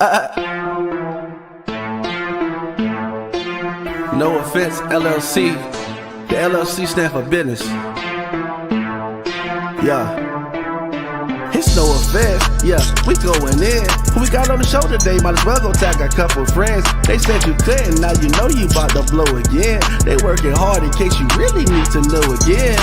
No offense, LLC. The LLC stand for business. Yeah. It's no offense, yeah, we going in. Who we got on the show today? Might as well go tag a couple friends. They said you couldn't, now you know you about to blow again. They working hard in case you really need to know again.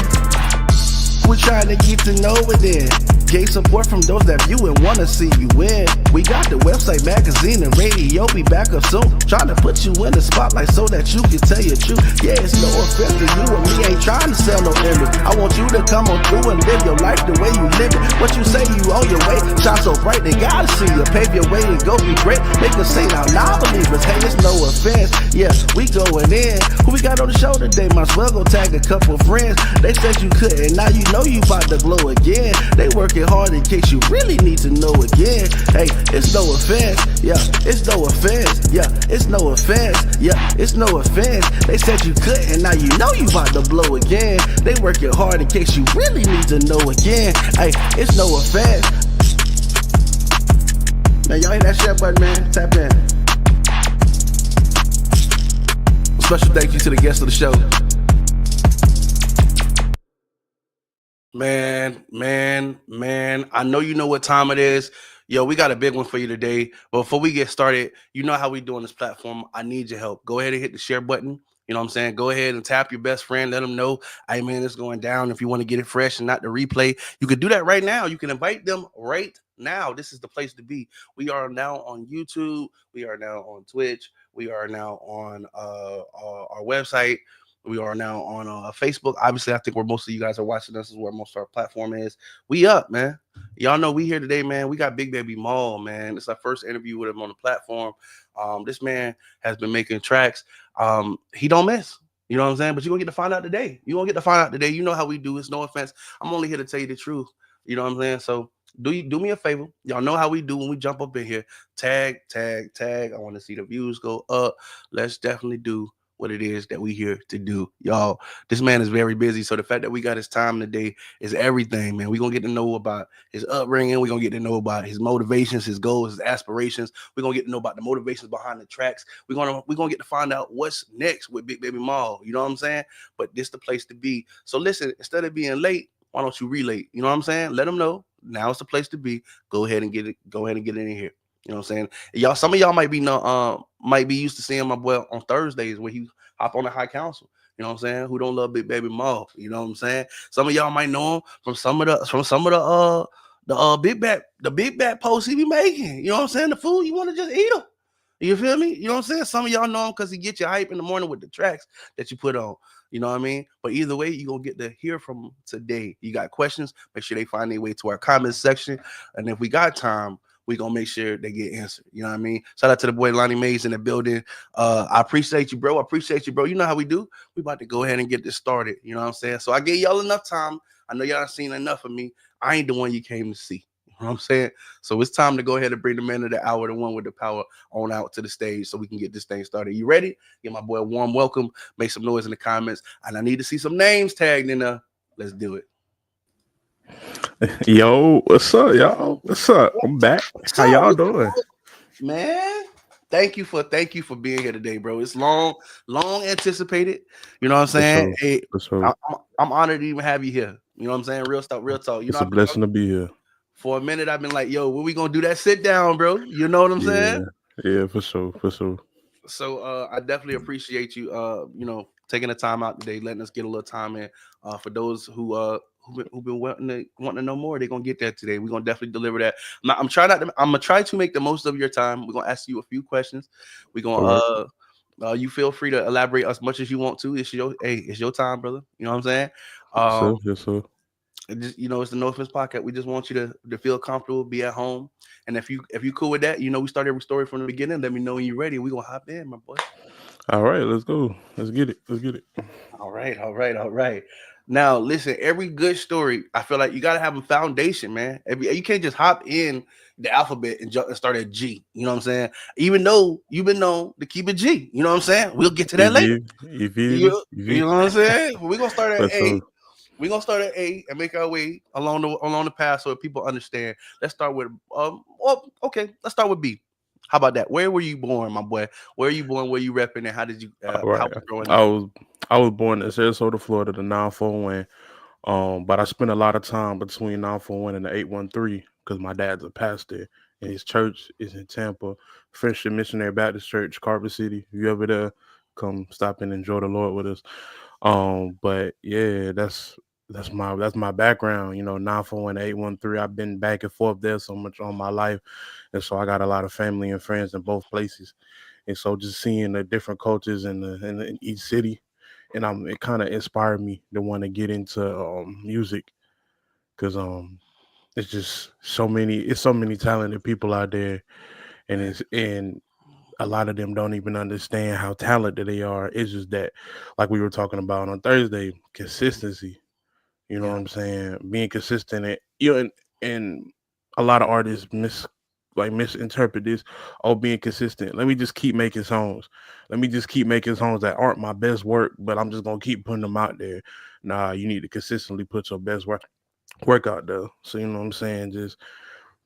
We're trying to get to know it then. Gain support from those that view and wanna see you win. We got the website, magazine, and radio. Be back up soon. Trying to put you in the spotlight so that you can tell your truth. Yeah, it's no offense to you and me. Ain't trying to sell no image. I want you to come on through and live your life the way you live it. What you say you on your way? Shine so bright they gotta see you. Pave your way and go be great. Make us sing out now, believers. Hey, it's no offense. Yeah, we going in. Who we got on the show today? Might as well go tag a couple friends. They said you couldn't. Now you know you about to glow again. They working hard in case you really need to know again. Hey, it's no offense. Yeah, it's no offense. Yeah, it's no offense. Yeah, it's no offense. They said you couldn't. Now you know you about to blow again. They working hard in case you really need to know again. Hey, it's no offense. Man, y'all hit that share button, man. Tap in. Special thank you to the guests of the show. Man, I know you know what time it is. Yo, we got a big one for you today. But before we get started, you know how we do on this platform. I need your help. Go ahead and hit the share button. You know what I'm saying? Go ahead and tap your best friend. Let them know, hey, man, it's going down. If you want to get it fresh and not the replay, you can do that right now. You can invite them right now. This is the place to be. We are now on YouTube. We are now on Twitch. We are now on our website. We are now on Facebook. Obviously, I think where most of you guys are watching us is where most of our platform is. We up, man. Y'all know we here today, man. We got Big Baby Maul, man. It's our first interview with him on the platform. This man has been making tracks. He don't miss. You know what I'm saying? But you're going to get to find out today. You're going to get to find out today. You know how we do. It's no offense. I'm only here to tell you the truth. You know what I'm saying? So do me a favor. Y'all know how we do when we jump up in here. Tag. I want to see the views go up. Let's definitely do what it is that we here to do. Y'all, this man is very busy. So the fact that we got his time today is everything, man. We're going to get to know about his upbringing. We're going to get to know about his motivations, his goals, his aspirations. We're going to get to know about the motivations behind the tracks. We're going to get to find out what's next with Big Baby Maul. You know what I'm saying? But this the place to be. So listen, instead of being late, why don't you relate? You know what I'm saying? Let them know. Now it's the place to be. Go ahead and get it. Go ahead and get in here. You know what I'm saying? Y'all, some of y'all might be used to seeing my boy on Thursdays when he hop on the High Council. You know what I'm saying? Who don't love Big Baby Maul? You know what I'm saying? Some of y'all might know him from some of the big bat posts he be making. You know what I'm saying? The food you want to just eat them. You feel me? You know what I'm saying? Some of y'all know him because he get you hype in the morning with the tracks that you put on. You know what I mean? But either way, you're going to get to hear from him today. You got questions, make sure they find their way to our comments section. And if we got time, we're going to make sure they get answered. You know what I mean? Shout out to the boy Lani Mays in the building. I appreciate you, bro. You know how we do. We about to go ahead and get this started. You know what I'm saying? So I gave y'all enough time. I know y'all seen enough of me. I ain't the one you came to see. You know what I'm saying? So it's time to go ahead and bring the man of the hour, the one with the power, on out to the stage so we can get this thing started. You ready? Give my boy a warm welcome. Make some noise in the comments. And I need to see some names tagged in there. Let's do it. Yo, what's up, y'all? What's up? I'm back. How y'all doing? Man, thank you for being here today, bro. It's long anticipated. You know what I'm saying? Hey, I'm honored to even have you here. You know what I'm saying? Real talk. You it's know, a blessing to be here. For a minute, I've been like, yo, when we gonna do that sit down, bro? You know what I'm saying? Yeah, for sure. So I definitely appreciate you taking the time out today, letting us get a little time in. For those who've been wanting to know more, they're gonna get that today. We're gonna definitely deliver that. I'm gonna try to make the most of your time. We're gonna ask you a few questions. We're gonna you feel free to elaborate as much as you want to. It's your time, brother. You know what I'm saying? Yes, sir. Just, it's the No Offense Podcast. We just want you to feel comfortable, be at home. And if you cool with that, we start every story from the beginning. Let me know when you're ready. We're gonna hop in, my boy. All right, let's go. Let's get it. All right. Now, listen, every good story, I feel like you gotta have a foundation, man. You can't just hop in the alphabet and start at G. You know what I'm saying? Even though you've been known to keep it G. You know what I'm saying? We'll get to that later. You know what I'm saying? We're gonna start at A. We're gonna start at A and make our way along the path so that people understand. Let's start with let's start with B. How about that? Where were you born, my boy? Where are you born? Where you repping? And how did you? All How right. was growing I up? was I was born in Sarasota, Florida, the 941. But I spent a lot of time between 941 and the 813 because my dad's a pastor and his church is in Tampa, Friendship Missionary Baptist Church, Carver City. If you ever there, come stop and enjoy the Lord with us. But yeah, that's my background. 941 813. I've been back and forth there so much all my life, and so I got a lot of family and friends in both places. And so just seeing the different cultures in each city, and it kind of inspired me to want to get into music because it's so many talented people out there, and Man, and a lot of them don't even understand how talented they are. It's just that, like we were talking about on Thursday, consistency. You know what yeah, I'm saying? Being consistent, and a lot of artists misinterpret this. Oh, being consistent. Let me just keep making songs. Let me just keep making songs that aren't my best work, but I'm just gonna keep putting them out there. Nah, you need to consistently put your best work out there. So you know what I'm saying?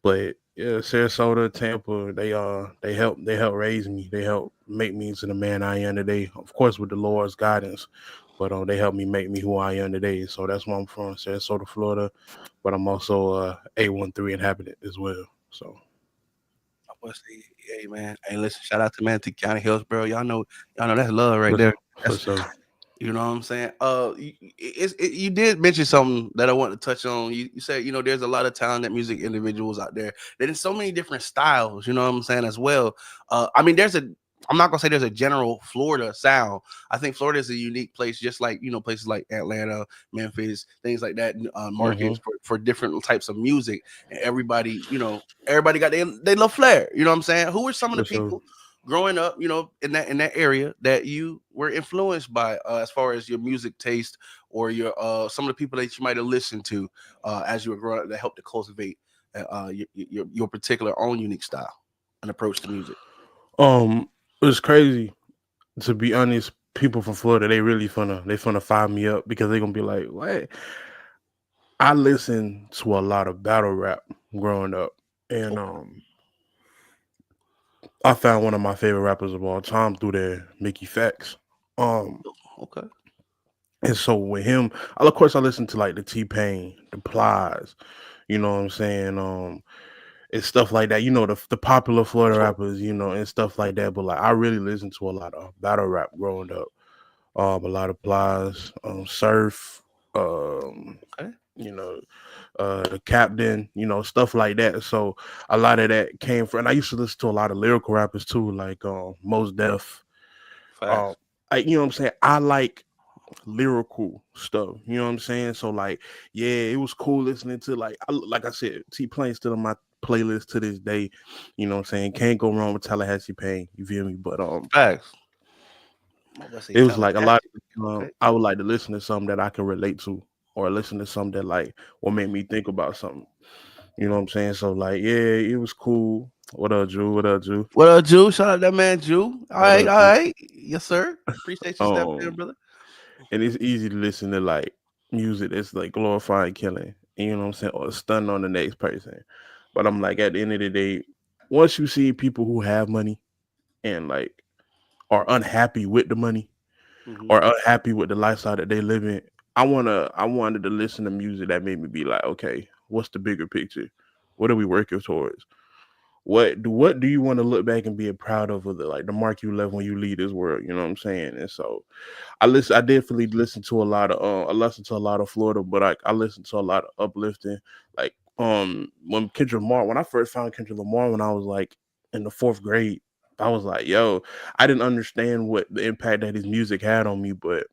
But yeah, Sarasota, Tampa, they help raise me. They help make me into the man I am today. Of course, with the Lord's guidance, but they helped me make me who I am today. So that's where I'm from, Sarasota, Florida. But I'm also A13 inhabitant as well. So I was say, hey man, hey listen, shout out to Manatee County, Hillsborough. Y'all know that's love right for there. for That's sure. You know what I'm saying? You did mention something that I want to touch on. You said, there's a lot of talented music individuals out there. There's so many different styles, you know what I'm saying, as well. I mean, I'm not gonna say there's a general Florida sound. I think Florida is a unique place, just like, places like Atlanta, Memphis, things like that, Hmm. markets for different types of music. And everybody got they love flair. You know what I'm saying? Who are some of the For sure. people growing up, in that area that you were influenced by, as far as your music taste, or your some of the people that you might have listened to as you were growing up, that helped to cultivate your particular own unique style and approach to music. It's crazy to be honest. People from Florida, they finna fire me up because they're gonna be like, "What?" I listened to a lot of battle rap growing up, and Okay. I found one of my favorite rappers of all time through there, Mickey Facts. Um, Okay. and so with him, of course, I listened to like the T Pain, the Plies, you know what I'm saying, and stuff like that. The popular Florida Sure. rappers, and stuff like that. But like, I really listened to a lot of battle rap growing up. A lot of Plies, Surf, um, Okay. you know, the Captain, stuff like that. So a lot of that came from. And I used to listen to a lot of lyrical rappers too, like Mos Def. Um, Facts. you know what I'm saying. I like lyrical stuff. You know what I'm saying. So like, yeah, it was cool listening to like I said, T Pain still on my playlist to this day. You know what I'm saying. Can't go wrong with Tallahassee Pain. You feel me? But Facts. I'm about to say it was like a lot. Tallahassee. Okay. I would like to listen to something that I can relate to, or listen to something that like will make me think about something. You know what I'm saying? So like, yeah, it was cool. What up, Drew? What up, Drew? What up, Jew? Shout out that man, Jew. All What right, up, all Drew? right. Yes, sir. Appreciate you stepping in, Um, brother. and it's easy to listen to like music that's like glorifying killing. You know what I'm saying? Or stunning on the next person. But I'm like, at the end of the day, once you see people who have money and like are unhappy with the money Hmm. or unhappy with the lifestyle that they live in, I wanted to listen to music that made me be like, okay, what's the bigger picture? What are we working towards? What do you want to look back and be proud of the mark you left when you leave this world? You know what I'm saying? And so I definitely listen to a lot of I listen to a lot of Florida, but I listen to a lot of uplifting. Like when I first found Kendrick Lamar when I was like in the fourth grade, I was like, yo, I didn't understand what the impact that his music had on me, but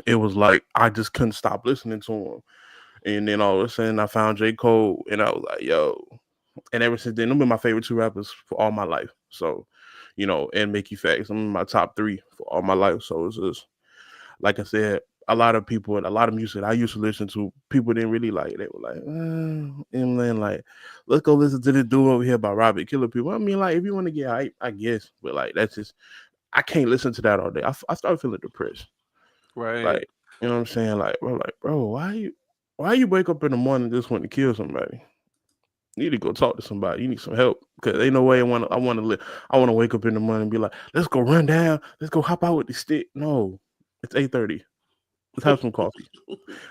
it was like I just couldn't stop listening to him. And then all of a sudden I found J. Cole and I was like, yo. And ever since then, they've been my favorite two rappers for all my life. So, and Mickey Facts, I'm in my top three for all my life. So it's just like I said, a lot of people and a lot of music I used to listen to, people didn't really like. They were like, and then like, let's go listen to this dude over here by Robert Killer People. I mean, like, if you want to get hype, I guess, but like, that's just I can't listen to that all day. I started feeling depressed. Right. Like, you know what I'm saying? Like, bro, why you wake up in the morning just want to kill somebody? You need to go talk to somebody. You need some help because ain't no way I want to wake up in the morning and be like, let's go run down, let's go hop out with the stick. No, it's 8:30. Let's have some coffee.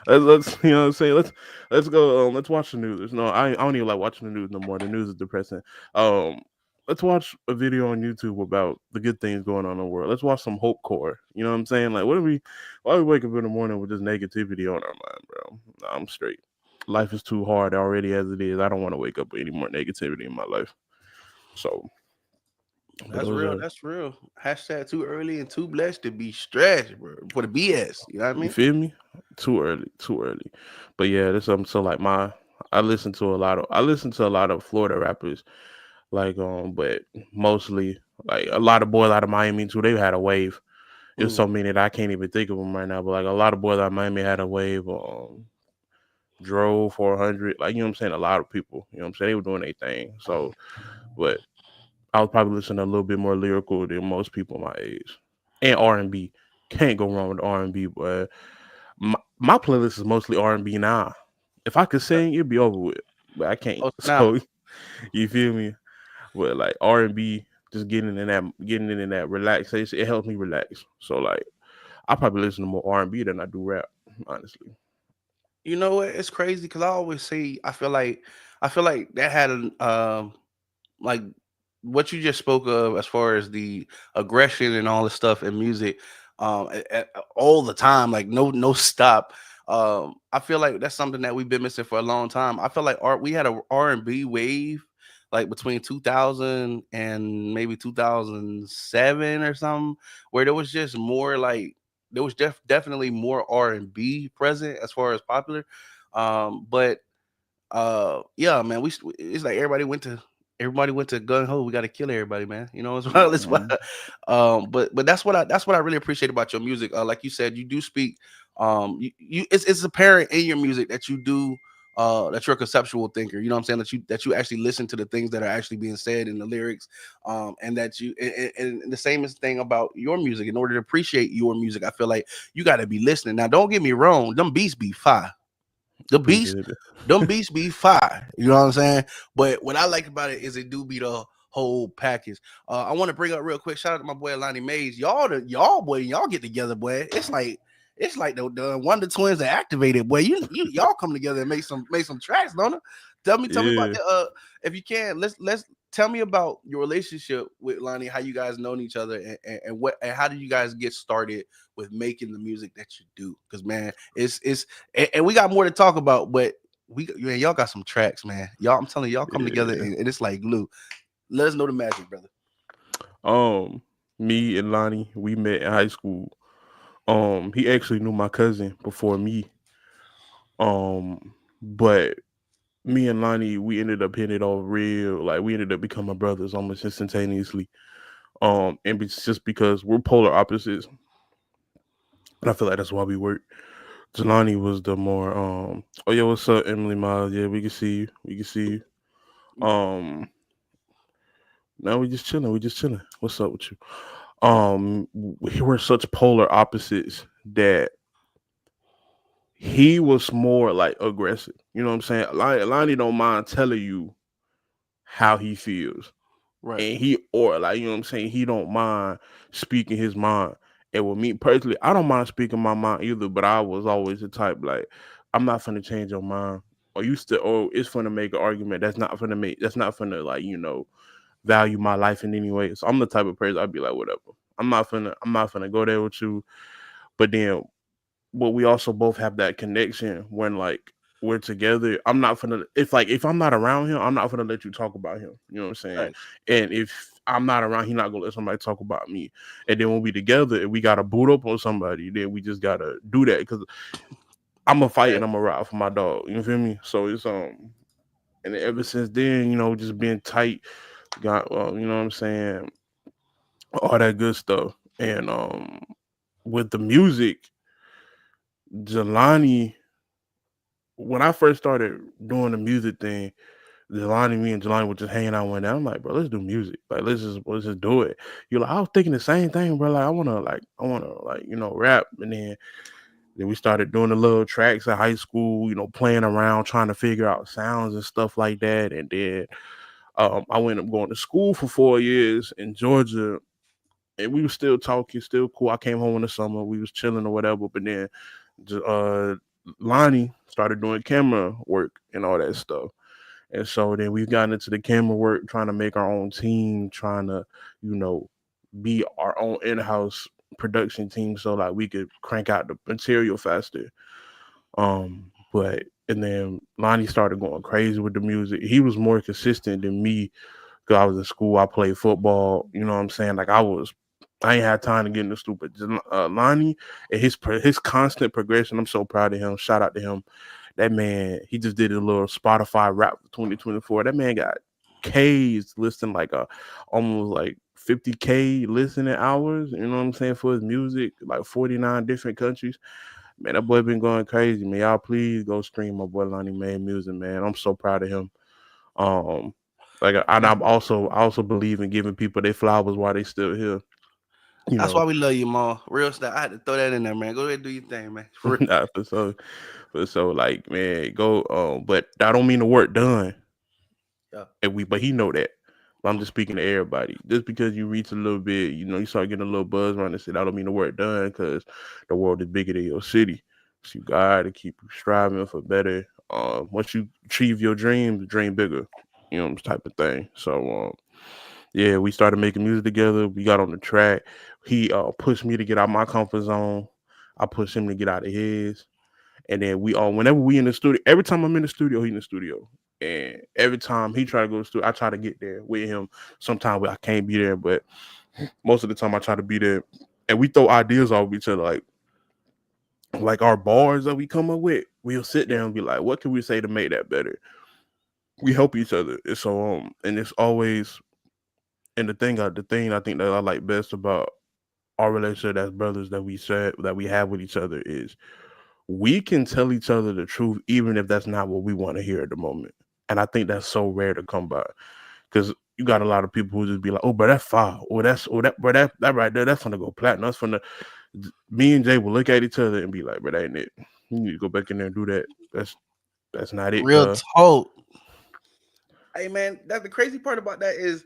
Let's you know what I'm saying. Let's go. Let's watch the news. No, I don't even like watching the news no more. The news is depressing. Um, let's watch a video on YouTube about the good things going on in the world. Let's watch some hope core. You know what I'm saying? Like, what are we? Why we wake up in the morning with this negativity on our mind, bro? Nah, I'm straight. Life is too hard already as it is. I don't want to wake up with any more negativity in my life. So, but That's those real. are That's real. Hashtag too early and too blessed to be stressed, bro. For the BS. You know what I you mean? feel me? Too early, too early. But yeah, this so like I listen to a lot of Florida rappers like but mostly like a lot of boys out of Miami too. They had a wave. It's Mm. so many that I can't even think of them right now. But like a lot of boys out of Miami had a wave. Drove 400. Like you know what I'm saying. A lot of people. You know what I'm saying. They were doing their thing. So, but I was probably listening to a little bit more lyrical than most people my age. And R&B. Can't go wrong with R&B. But my playlist is mostly R&B now. If I could sing, it'd be over with. But I can't. Oh, snap. So you feel me? But like R&B, just getting in that relaxation, it helps me relax. So like I probably listen to more R&B than I do rap, honestly. You know what? It's crazy because I always say I feel like that had an like what you just spoke of as far as the aggression and all the stuff in music all the time, like no stop. I feel like that's something that we've been missing for a long time. I feel like art we had a R&B wave like between 2000 and maybe 2007 or something, where there was just more like there was definitely more R&B present as far as popular. But yeah, man, it's like everybody went to gun ho. We got to kill everybody, man. You know, it's why. Mhm. But that's what I really appreciate about your music. Like you said, you do speak. It's apparent in your music that you do. That you're a conceptual thinker. You know what I'm saying? That you actually listen to the things that are actually being said in the lyrics. And that you and the same thing about your music. In order to appreciate your music, I feel like you got to be listening. Now, don't get me wrong. Them beats be fire. The beats, Appreciate it. them beats be fire. You know what I'm saying? But what I like about it is it do be the whole package. I want to bring up real quick. Shout out to my boy Lani Mays. Y'all boy, y'all get together, boy. It's like the Wonder Twins are activated, boy. Y'all come together and make some tracks, don't it? Tell me about Yeah. the if you can, let's tell me about your relationship with Lani, how you guys known each other, and what and how did you guys get started with making the music that you do? Because man, it's and we got more to talk about, but man, y'all got some tracks, man. Y'all, I'm telling you, y'all come together Yeah. and it's like glue. Let us know the magic, brother. Um, Me and Lonnie, we met in high school. He actually knew my cousin before me. But me and Lonnie, we ended up hitting it all real. Like we ended up becoming brothers almost instantaneously. And it's just because we're polar opposites, and I feel like that's why we work. Jelani was the more oh yeah, what's up, Emily Miles? Yeah, we can see you. We can see you. Now we just chilling. We just chilling. What's up with you? We were such polar opposites that he was more like aggressive. You know what I'm saying? Lonnie don't mind telling you how he feels. Right. And he or like you know what I'm saying, he don't mind speaking his mind. And with me personally, I don't mind speaking my mind either, but I was always the type like I'm not finna change your mind. Or you still or it's finna make an argument that's not finna like, value my life in any way. So I'm the type of person I'd be like, whatever. I'm not finna go there with you. But then but we also both have that connection when like we're together. I'm not gonna if I'm not around him, I'm not gonna let you talk about him. You know what I'm saying? Thanks. And if I'm not around, he's not gonna let somebody talk about me. And then when we together and we gotta boot up on somebody, then we just gotta do that because I'm a fight Yeah. and I'm a ride for my dog. You feel me? So it's and ever since then, just being tight, got you know what I'm saying, all that good stuff. And with the music, Jelani, when I first started doing the music thing, me and Jelani were just hanging out one day. I'm like, bro, let's do music. Like, let's just do it. You're like, I was thinking the same thing, bro. Like, I wanna rap. And then Then we started doing the little tracks in high school, playing around, trying to figure out sounds and stuff like that. And then I went up going to school for 4 years in Georgia, and we were still talking, still cool. I came home in the summer, we was chilling or whatever. But then, uh, Lani started doing camera work and all that stuff. And so then we've gotten into the camera work, trying to make our own team, trying to, you know, be our own in-house production team so like we could crank out the material faster. But and then Lonnie started going crazy with the music. He was more consistent than me because I was in school. I played football. You know what I'm saying? Like I ain't had time to get in the stupid. Lonnie and his constant progression. I'm so proud of him. Shout out to him. That man, he just did a little Spotify rap for 2024. That man got K's listening like almost like 50K listening hours. You know what I'm saying, for his music, like 49 different countries. Man, that boy been going crazy, man. Y'all please go stream my boy Lonnie Man music, man. I'm so proud of him. Um, like, and I also believe in giving people their flowers while they still here. You That's why know, we love you, Ma. Real stuff. I had to throw that in there, man. Go ahead and do your thing, man. For real. nah, for so like, man, go. But I don't mean the work done. Yeah. But he know that. But I'm just speaking to everybody. Just because you reach a little bit, you start getting a little buzz around the city. I don't mean the work done because the world is bigger than your city. So you gotta keep striving for better. Once you achieve your dreams, dream bigger. Type of thing. So yeah, we started making music together. We got on the track. He pushed me to get out my comfort zone. I pushed him to get out of his. And then we all, whenever we in the studio, every time I'm in the studio, he in the studio. And every time he try to go to the studio, I try to get there with him. Sometimes I can't be there, but most of the time I try to be there. And we throw ideas off each other, like our bars that we come up with. We'll sit Yeah. there and be like, what can we say to make that better? We help each other. And so and it's always, and the thing I think that I like best about our relationship as brothers that we said that we have with each other is we can tell each other the truth even if that's not what we want to hear at the moment. And I think that's so rare to come by because you got a lot of people who just be like, "Oh, but that's foul," or bro, that right there, that's gonna go platinum. That's gonna." Me and Jay will look at each other and be like, "But that ain't it. You need to go back in there and do that. That's not it, Real cuz." talk. Hey, man, that's the crazy part about that is,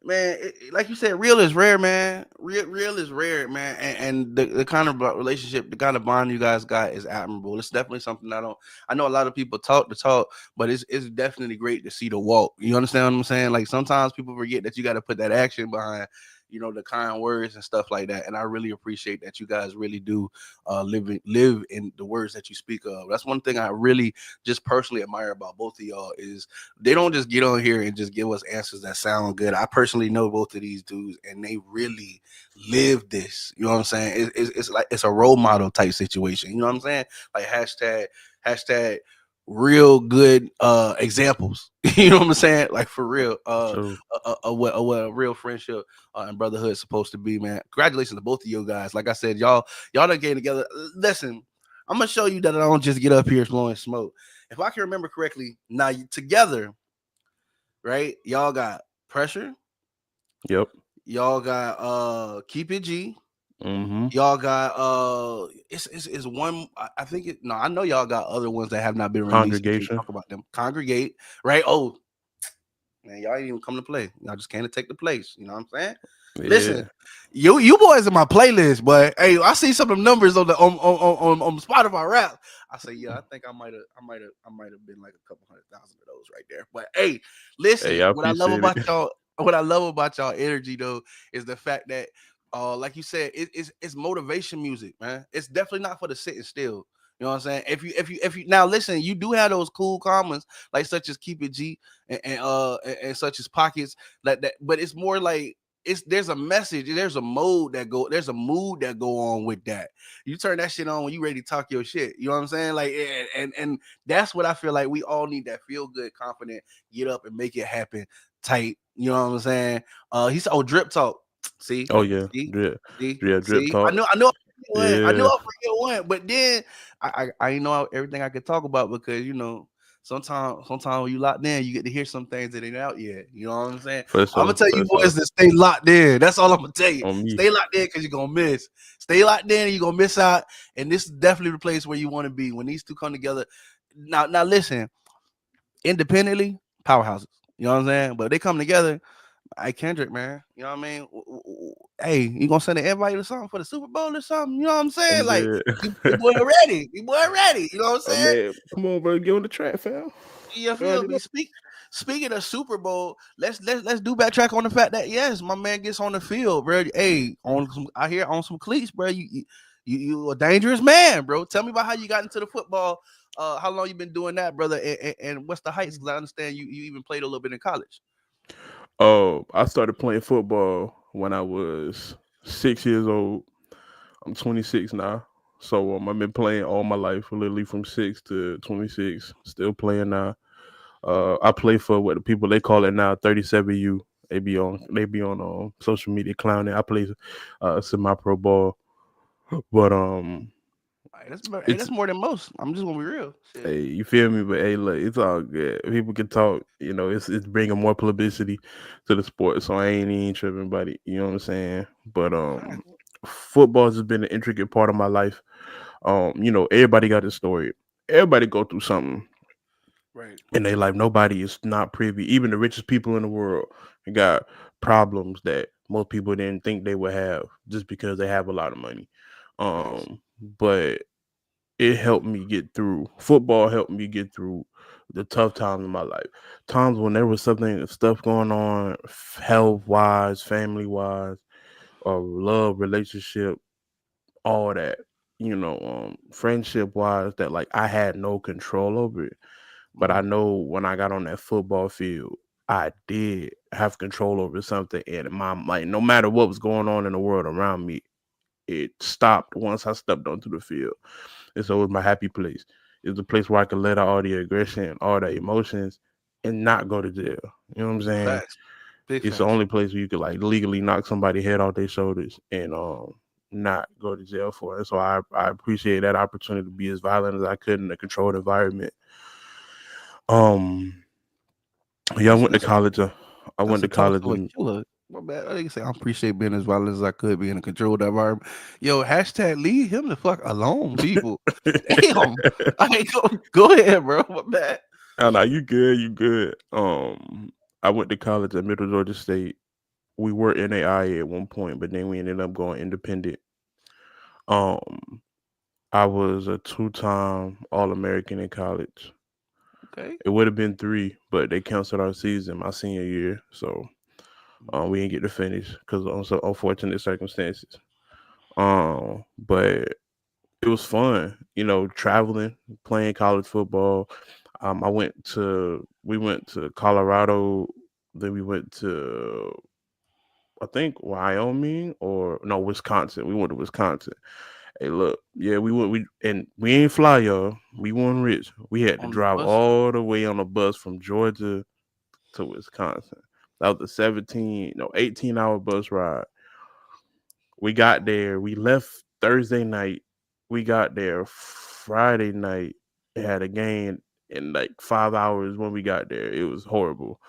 man, like you said, real is rare, man. Real is rare, man. And the kind of relationship, the kind of bond you guys got is admirable. It's definitely something I know a lot of people talk the talk, but it's definitely great to see the walk. You understand what I'm saying? Like sometimes people forget that you got to put that action behind, the kind words and stuff like that. And I really appreciate that you guys really do live in the words that you speak of. That's one thing I really just personally admire about both of y'all is they don't just get on here and just give us answers that sound good. I personally know both of these dudes, and they really live this. You know what I'm saying? It's like it's a role model type situation. You know what I'm saying? Like hashtag real good examples. You know what I'm saying? Like for real. So What a real friendship and brotherhood is supposed to be, man. Congratulations to both of you guys. Like I said, y'all done getting together. Listen, I'm gonna show you that I don't just get up here blowing smoke. If I can remember correctly, now together, right? Y'all got pressure. yep. Y'all got keep it G. Mm-hmm. Y'all got it's one. I think it. No, I know y'all got other ones that have not been released. You can't Congregation. talk about them. Congregate, right? Oh man, y'all ain't even come to play. Y'all just came to take the place. You know what I'm saying? Listen, Yeah. you boys in my playlist, but hey, I see some of them numbers on the on Spotify rap. I say, yeah, I think I might have been like a couple 100,000 of those right there. But hey, Hey, listen, I what I love appreciate it. about y'all, what I love about y'all energy though, is the fact that like you said, it's motivation music, man. It's definitely not for the sitting still. You know what I'm saying? If you now listen, you do have those cool comments like such as Keep It G and such as Pockets like that, but it's more like there's a message, there's there's a mood that go on with that. You turn that shit on when you ready to talk your shit. You know what I'm saying? Like and that's what I feel like we all need, that feel good, confident, get up and make it happen tight. You know what I'm saying? He said, oh, drip talk. See, Oh yeah, see, drip, see, drip see. talk. I knew Yeah, I forget one, but then I know everything I could talk about because sometimes when you locked in, you get to hear some things that ain't out yet. You know what I'm saying? For I'm gonna sure, tell for you sure. boys to stay locked in. That's all I'm gonna tell you. On me. Stay locked in because you're gonna miss. Stay locked in, you're gonna miss out. And this is definitely the place where you want to be when these two come together. Now listen, independently, powerhouses. You know what I'm saying? But they come together. Hey Kendrick, man, you know what I mean? Hey, you gonna send an invite or something for the Super Bowl or something? You know what I'm saying? I'm Like, dead. you boy ready? You boy ready? You know what I'm Oh saying? man, come on, bro, get on the track, fam. You You feel already me? know. Speaking of Super Bowl, let's do backtrack on the fact that yes, my man gets on the field, bro. Hey, on some I hear on some cleats, bro. You a dangerous man, bro. Tell me about how you got into the football. How long you been doing that, brother? And what's the heights? Because I understand you even played a little bit in college. Oh, I started playing football when I was 6 years old. I'm 26 now. So I've been playing all my life, literally from 6 to 26. Still playing now. I play for what the people they call it now 37U. They be on social media clowning. I play semi pro ball, but Hey, it's that's more than most. I'm just gonna be real. Shit. hey, you feel me? But hey, look, it's all good. People can talk. It's bringing more publicity to the sport, so I ain't even tripping about it. You know what I'm saying? But Fact. football has been an intricate part of my life. Everybody got a story. Everybody go through something Right. in their life. Nobody is not privy. Even the richest people in the world got problems that most people didn't think they would have just because they have a lot of money. Pause. But it helped me get through. Football helped me get through the tough times in my life. Times when there was stuff going on, health wise, family wise, or love, relationship, all that. Friendship wise, that like I had no control over it. But I Mm-hmm. know when I got on that football field, I did have control over something, and my like no matter what was going on in the world around me, it stopped once I stepped onto the field. And so it was my happy place. It's the place where I could let out all the aggression, all the emotions, and not go to jail. You know what I'm saying? Facts. Big It's the facts. only place where you could like legally knock somebody head off their shoulders and not go to jail for it. So I appreciate that opportunity to be as violent as I could in a controlled environment. Um yeah, I went to That's a college. I that's went a to talk college to a and killer. My bad. I didn't say I appreciate being as violent as I could be in a controlled environment. Yo, hashtag leave him the fuck alone, people. Damn. I ain't go ahead, bro. My bad. oh, no, you good, you good. I went to college at Middle Georgia State. We were NAIA at one point, but then we ended up going independent. Um, I was a two-time All-American in college. Okay. It would have been three, but they canceled our season my senior year, so we didn't get to finish because of some unfortunate circumstances. But it was fun, traveling, playing college football. We went to Colorado, then we went to I think Wyoming or no Wisconsin. We went to Wisconsin. Hey, look, yeah, we ain't fly, y'all. We weren't rich. We had to On the drive bus. all the way on a bus from Georgia to Wisconsin. That was a 18-hour bus ride. We got there. We left Thursday night. We got there Friday night. Had a game in like 5 hours when we got there. It was horrible.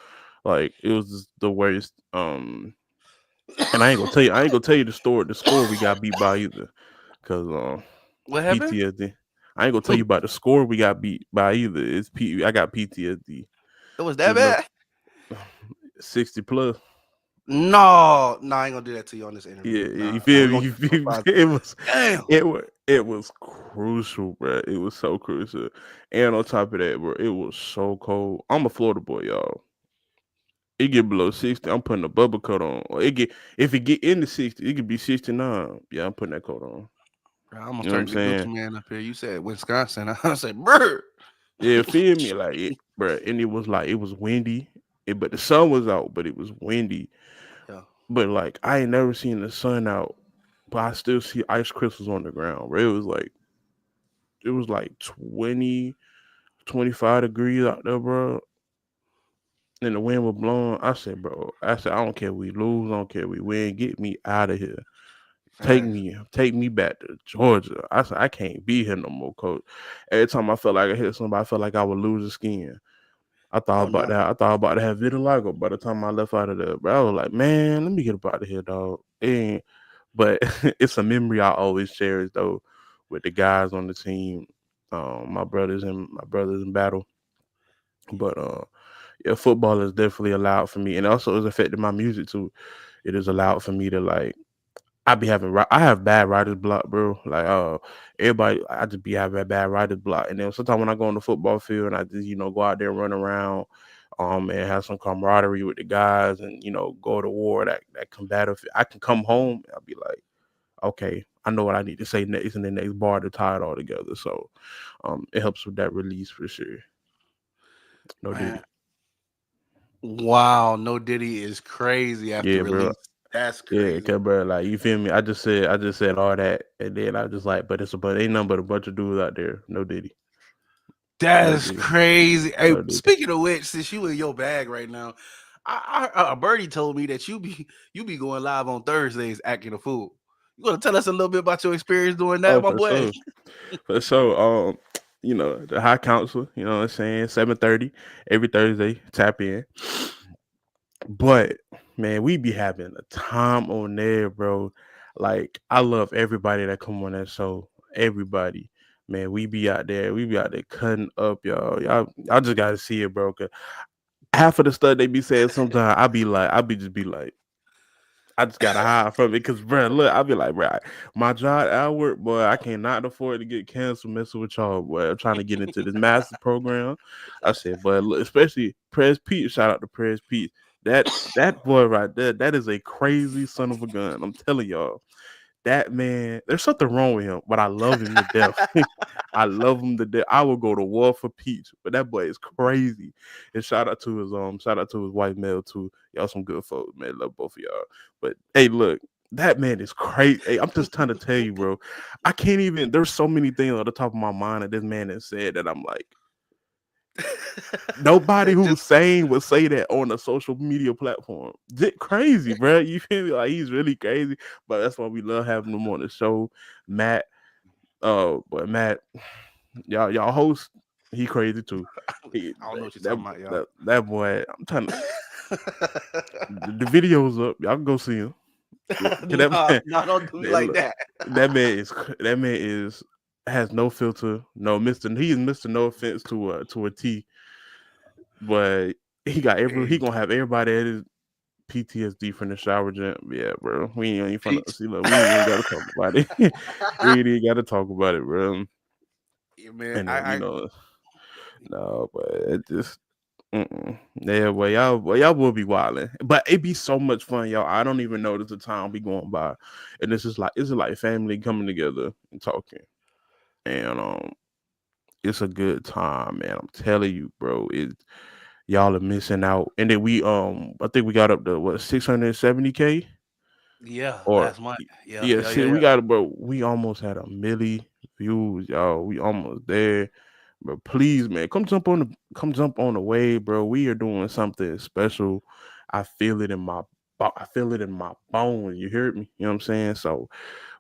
Like it was just the worst. And I ain't gonna tell you the score we got beat by either. Cause What happened? PTSD. I ain't gonna tell you about the score we got beat by either. I got PTSD. It was that It's no bad? 60 plus. No, no, I ain't gonna do that to you on this interview. Yeah, Nah, you nah, feel we're me? gonna You keep it on feel me? five. Damn. It was crucial, bro. It was so crucial. And on top of that, bro, it was so cold. I'm a Florida boy, y'all. It get below 60. I'm putting a bubble coat on. Or if it get into 60, it could be 69. Yeah, I'm putting that coat on. Bro, I almost You know what I'm turned the saying? Gucci man up here. You said Wisconsin. I said, brr. Yeah, feel me? Like it, bro. And it was windy. But the sun was out, but it was windy. Yeah. But like I ain't never seen the sun out, but I still see ice crystals on the ground, bro. It was like 20, 25 degrees out there, bro. And the wind was blowing. I said, I don't care if we lose, I don't care if we win, get me out of here. Facts. Take me back to Georgia. I said I can't be here no more, coach. Every time I felt like I hit somebody, I felt like I would lose the skin. I thought Oh about no. that. I thought about to have vitiligo by the time I left out of there. Bro, I was like, man, let me get up out of here, dog. But it's a memory I always cherish though, with the guys on the team, my brothers in battle. But yeah, football is definitely allowed for me, and also has affected my music too. It is allowed for me to like. I have bad writer's block, bro. Like everybody, I just be having a bad writer's block, and then sometimes when I go on the football field and I just go out there and run around, and have some camaraderie with the guys, and go to war, that combative. I can come home, and I'll be like, okay, I know what I need to say next in the next bar to tie it all together. So, it helps with that release for sure. No Man. Diddy, Wow, no Diddy is crazy after yeah, bro. release. That's Yeah, crazy. cause bro, like you feel me? I just said all that, and then I just like, but ain't nothing but a bunch of dudes out there. No Diddy, no That's Diddy, crazy. Hey, no Diddy. speaking of which, since you in your bag right now, a birdie told me that you be going live on Thursdays acting a fool. You want to tell us a little bit about your experience doing that, Oh, my for boy? sure, for sure. The High Council. You know what I'm saying? 7:30 every Thursday. Tap in. But man, we be having a time on there, bro. Like I love everybody that come on that show. Everybody, man, we be out there. We be out there cutting up, y'all. Y'all just gotta see it, bro. 'Cause half of the stuff they be saying, sometimes I be like. I just gotta hide from it because, bro, look, I be like, bro, my job at work, boy, I cannot afford to get canceled messing with y'all, boy. I'm trying to get into this master program. I said, but look, especially Prez Pete, shout out to Prez Pete. That boy right there, that is a crazy son of a gun. I'm telling y'all. That man, there's something wrong with him, but I love him to death. I love him to death. I would go to war for Peach, but that boy is crazy. And shout out to his white male too. Y'all some good folks, man. Love both of y'all. But hey, look, that man is crazy. Hey, I'm just trying to tell you, bro. I can't even. There's so many things on the top of my mind that this man has said that I'm like, nobody who's Just sane would say that on a social media platform. Crazy, bro. You feel me? Like he's really crazy, but that's why we love having him on the show. Matt, but Matt, y'all host, he crazy too. He, I don't know what you're talking about, y'all. that boy, I'm trying to. The videos up. Y'all can go see him. Look, that Nah, man, nah, don't do me that, like look, that. that man is has no filter. No, Mister. He is Mister. No offense to a T, but he Hey, gonna have everybody at his PTSD from the shower jump. Yeah, bro. We ain't even finna Peach. see. Look, we ain't even gotta talk about it. We ain't even gotta talk about it, bro. Yeah, man, And then no, but it just. Yeah, y'all will be wilding, but it be so much fun, y'all. I don't even notice the time be going by, and it's just like family coming together and talking, and it's a good time, man. I'm telling you, bro. Y'all are missing out, and then I think we got up to what 670K yeah, or last month. Yeah, yeah, yeah, shit. yeah, We yeah. got it, bro. We almost had a milli views, y'all. We almost there. But please, man, come jump on the wave, bro. We are doing something special. I feel it in I feel it in my bones. You heard me? You know what I'm saying? So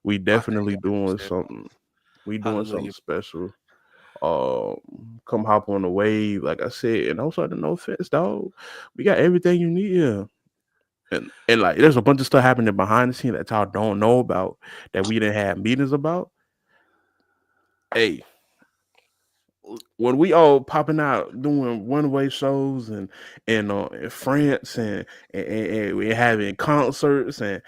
we I thank definitely you. I doing appreciate it. something. We doing something Hallelujah. special. Come hop on the wave, like I said, and also the no offense, dog. We got everything you need here. And like there's a bunch of stuff happening behind the scene that y'all don't know about that we didn't have meetings about. Hey, when we all popping out doing one way shows and in France and we having concerts and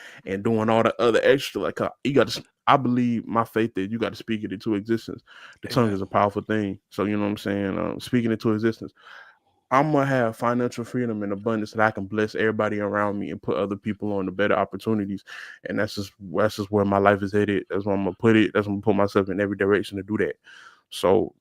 doing all the other extra like you got to. I believe my faith that you got to speak it into existence. The tongue is Amen. a powerful thing. So you know what I'm saying. Speaking it into existence. I'm gonna have financial freedom and abundance that I can bless everybody around me and put other people on the better opportunities. And that's just where my life is headed. That's where I'm gonna put it. That's gonna put myself in every direction to do that. So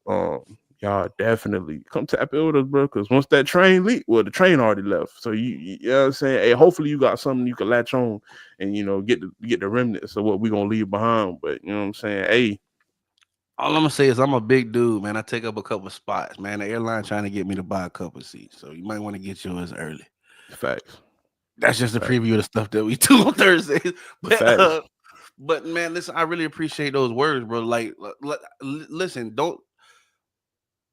y'all definitely come tap in with us, bro. Because once that train leave, well, the train already left. So you know what I'm saying. Hey, hopefully you got something you can latch on and get the remnants of what we gonna leave behind. But you know what I'm saying. Hey, All I'm gonna say is I'm a big dude, man. I take up a couple spots, man. The airline trying to get me to buy a couple seats, so you might want to get yours early. facts, That's just a facts, preview of the stuff that we do on Thursdays. But facts. But man, listen, I really appreciate those words, bro. Like, listen, don't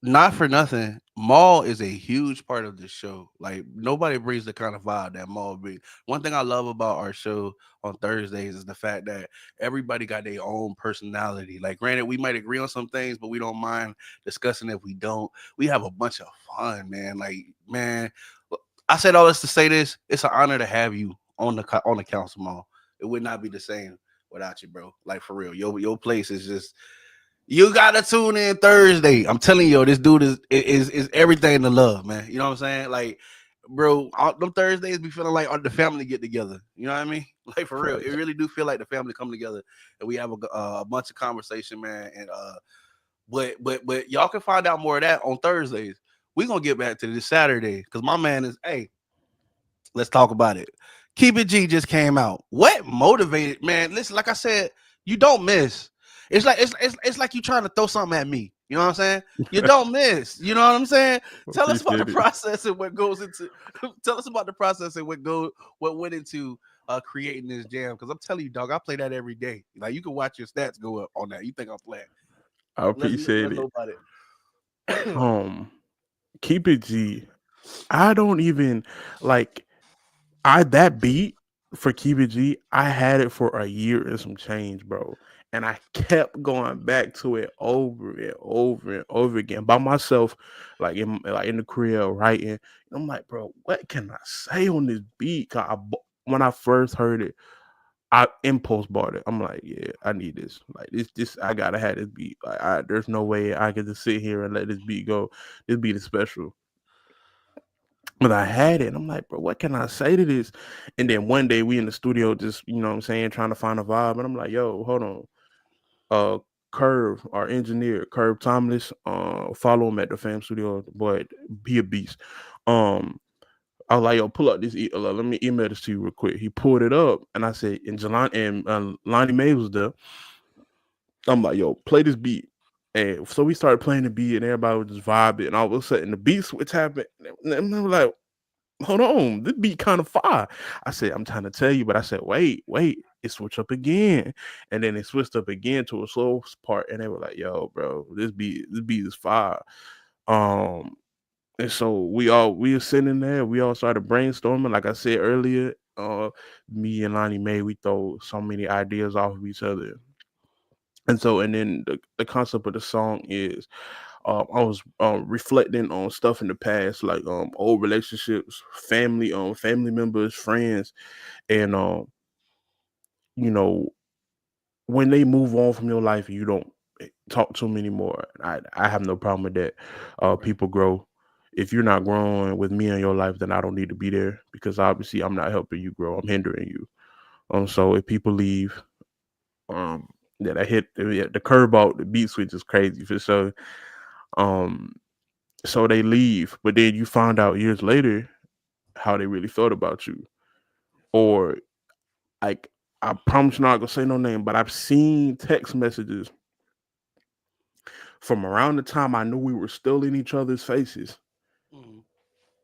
not for nothing. Maul is a huge part of this show. Like nobody brings the kind of vibe that Maul brings. One thing I love about our show on Thursdays is the fact that everybody got their own personality. Like, granted, we might agree on some things, but we don't mind discussing if we don't. We have a bunch of fun, man. Like, man, I said all this to say this. It's an honor to have you on the council, Maul. It would not be the same without you, bro. Like for real, your place is just you gotta tune in Thursday. I'm telling you, this dude is everything to love, man. You know what I'm saying? Like, bro, all them Thursdays be feeling like the family get together. You know what I mean? Like for real, it Facts. really do feel like the family come together and we have a bunch of conversation, man. And but y'all can find out more of that on Thursdays. We gonna get back to this Saturday because my man is hey, let's talk about it. Keep It G just came out. What motivated, man? Listen, like I said, you don't miss. It's like you trying to throw something at me. You know what I'm saying? You don't miss. You know what I'm saying? Tell us about the Appreciate it. process and what goes into. Tell us about the process and what went into creating this jam. Because I'm telling you, dog, I play that every day. Like you can watch your stats go up on that. You think I'm playing? I Let's appreciate know it. about it. Um, Keep it G. I don't even like I that beat for Keep It G. I had it for a year and some change, bro. And I kept going back to it over and over and over again by myself, like in the crib writing. I'm like, bro, what can I say on this beat? When I first heard it, I impulse bought it. I'm like, yeah, I need this. Like this, I gotta have this beat. There's no way I can just sit here and let this beat go. This beat is special. But I had it, and I'm like, bro, what can I say to this? And then one day we in the studio, just you know what I'm saying, trying to find a vibe, and I'm like, yo, hold on, uh, Curve, our engineer, Curve Timeless, follow him at the Fam Studio, boy, he a beast. Um, I was like, yo, pull up this. Let me email this to you real quick. He pulled it up, and I said, and Lonnie Mae was there. I'm like, yo, play this beat. And so we started playing the beat, and everybody was just vibing. And all of a sudden, the beat switch happened. And I'm like, hold on, this beat kind of fire. I said, I'm trying to tell you, but I said, wait, it switched up again. And then it switched up again to a slow part. And they were like, yo, bro, this beat is fire. Um, and so we were sitting there, we all started brainstorming. Like I said earlier, me and Lonnie Mae, we throw so many ideas off of each other. And then the concept of the song is I was reflecting on stuff in the past, like old relationships, family members, friends, and you know, when they move on from your life and you don't talk to them anymore. I have no problem with that. Right. People grow. If you're not growing with me in your life, then I don't need to be there because obviously I'm not helping you grow. I'm hindering you. So if people leave, um, that I hit the curve out, the beat switch is crazy for sure. Um, so they leave, but then you find out years later how they really felt about you, or like I promise you not gonna say no name, but I've seen text messages from around the time I knew we were still in each other's faces, Mhm.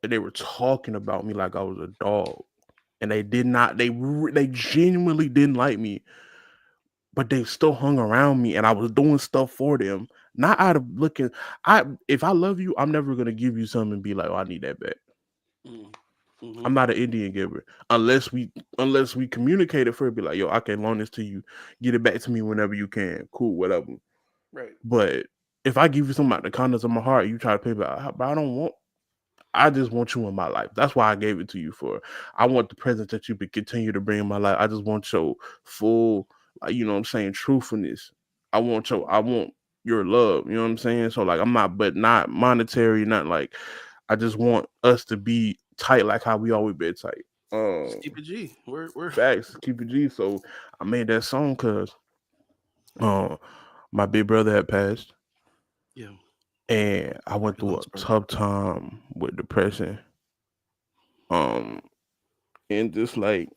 and they were talking about me like I was a dog, and they did not, they genuinely didn't like me, but they still hung around me, and I was doing stuff for them, not out of looking. If I love you, I'm never gonna give you something and be like, oh, I need that back. Mhm. Mhm. I'm not an Indian giver unless we communicate it first. Be like, yo, I can loan this to you. Get it back to me whenever you can. Cool, whatever. Right. But if I give you something out the kindness of my heart, you try to pay back. But I don't want. I just want you in my life. That's why I gave it to you for. I want the presence that you could continue to bring in my life. I just want your full, you know what I'm saying, truthfulness. I want your love. You know what I'm saying? So like, I'm not, but not monetary, not like, I just want us to be tight like how we always been tight. Just keep it G. We're Facts, keep it G. So I made that song because uh, my big brother had passed, yeah. and I went We through a lost brother. tough time with depression, um, and just like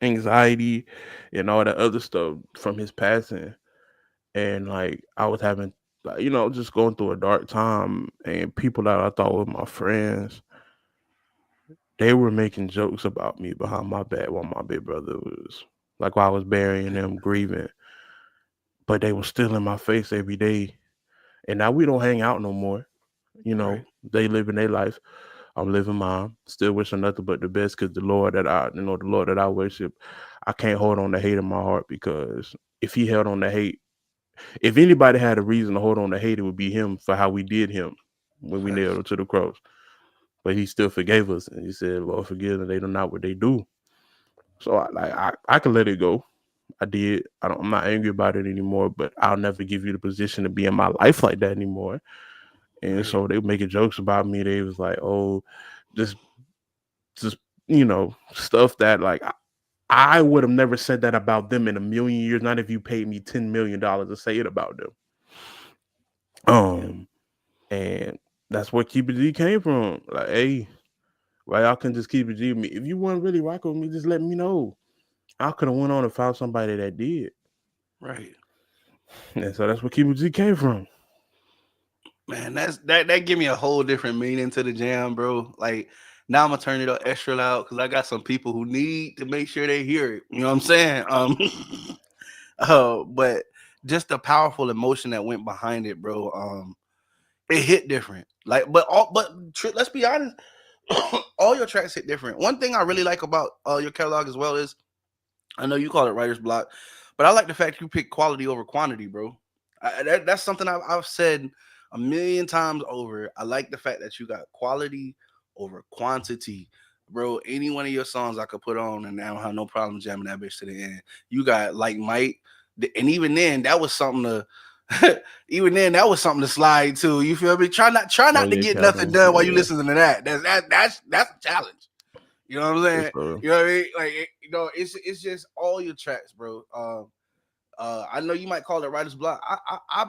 anxiety and all that other stuff from his passing. And like I was having, like, just going through a dark time, and people that I thought were my friends, they were making jokes about me behind my back while my big brother was. like while I was burying them, grieving, but they were still in my face every day. And now we don't hang out no more. You Right. know, they living their life. I'm living mine. Still wishing nothing but the best because the Lord that I worship, I can't hold on to hate in my heart because if he held on to hate, if anybody had a reason to hold on to hate, it would be him for how we did him when we nailed Facts. him to the cross. But he still forgave us, and he said, "Lord, forgive them; they know not what they do." So I can let it go. I did. I'm not angry about it anymore. But I'll never give you the position to be in my life like that anymore. And Right. so they were making jokes about me. They was like, "Oh, just just stuff that like I would have never said that about them in a million years. Not if you paid me $10 million to say it about them." Yeah. Um, and that's where Keep It G came from. Like, hey, why y'all can just keep it G with me? If you want really rock with me, just let me know. I could have went on and found somebody that did. Right. And so that's where Keep It G came from. Man, that give me a whole different meaning to the jam, bro. Like now I'm gonna turn it up extra loud because I got some people who need to make sure they hear it. You know what I'm saying? But just the powerful emotion that went behind it, bro. It hit different. Like, let's be honest, all your tracks hit different. One thing I really like about your catalog as well is I know you call it writer's block, but I like the fact you pick quality over quantity, bro. That's something I've said a million times over. I like the fact that you got quality over quantity, bro. Any one of your songs I could put on, and I don't have no problem jamming that bitch to the end. You got like Mike, and even then, that was something to. Even then, that was something to slide to. You feel me? Try Oh not to yeah, get nothing Calvin. done while you Yeah, listening to that. That's a challenge. You know what I'm for saying? sure. You know what I mean? Like it's just all your tracks, bro. I know you might call it writer's block.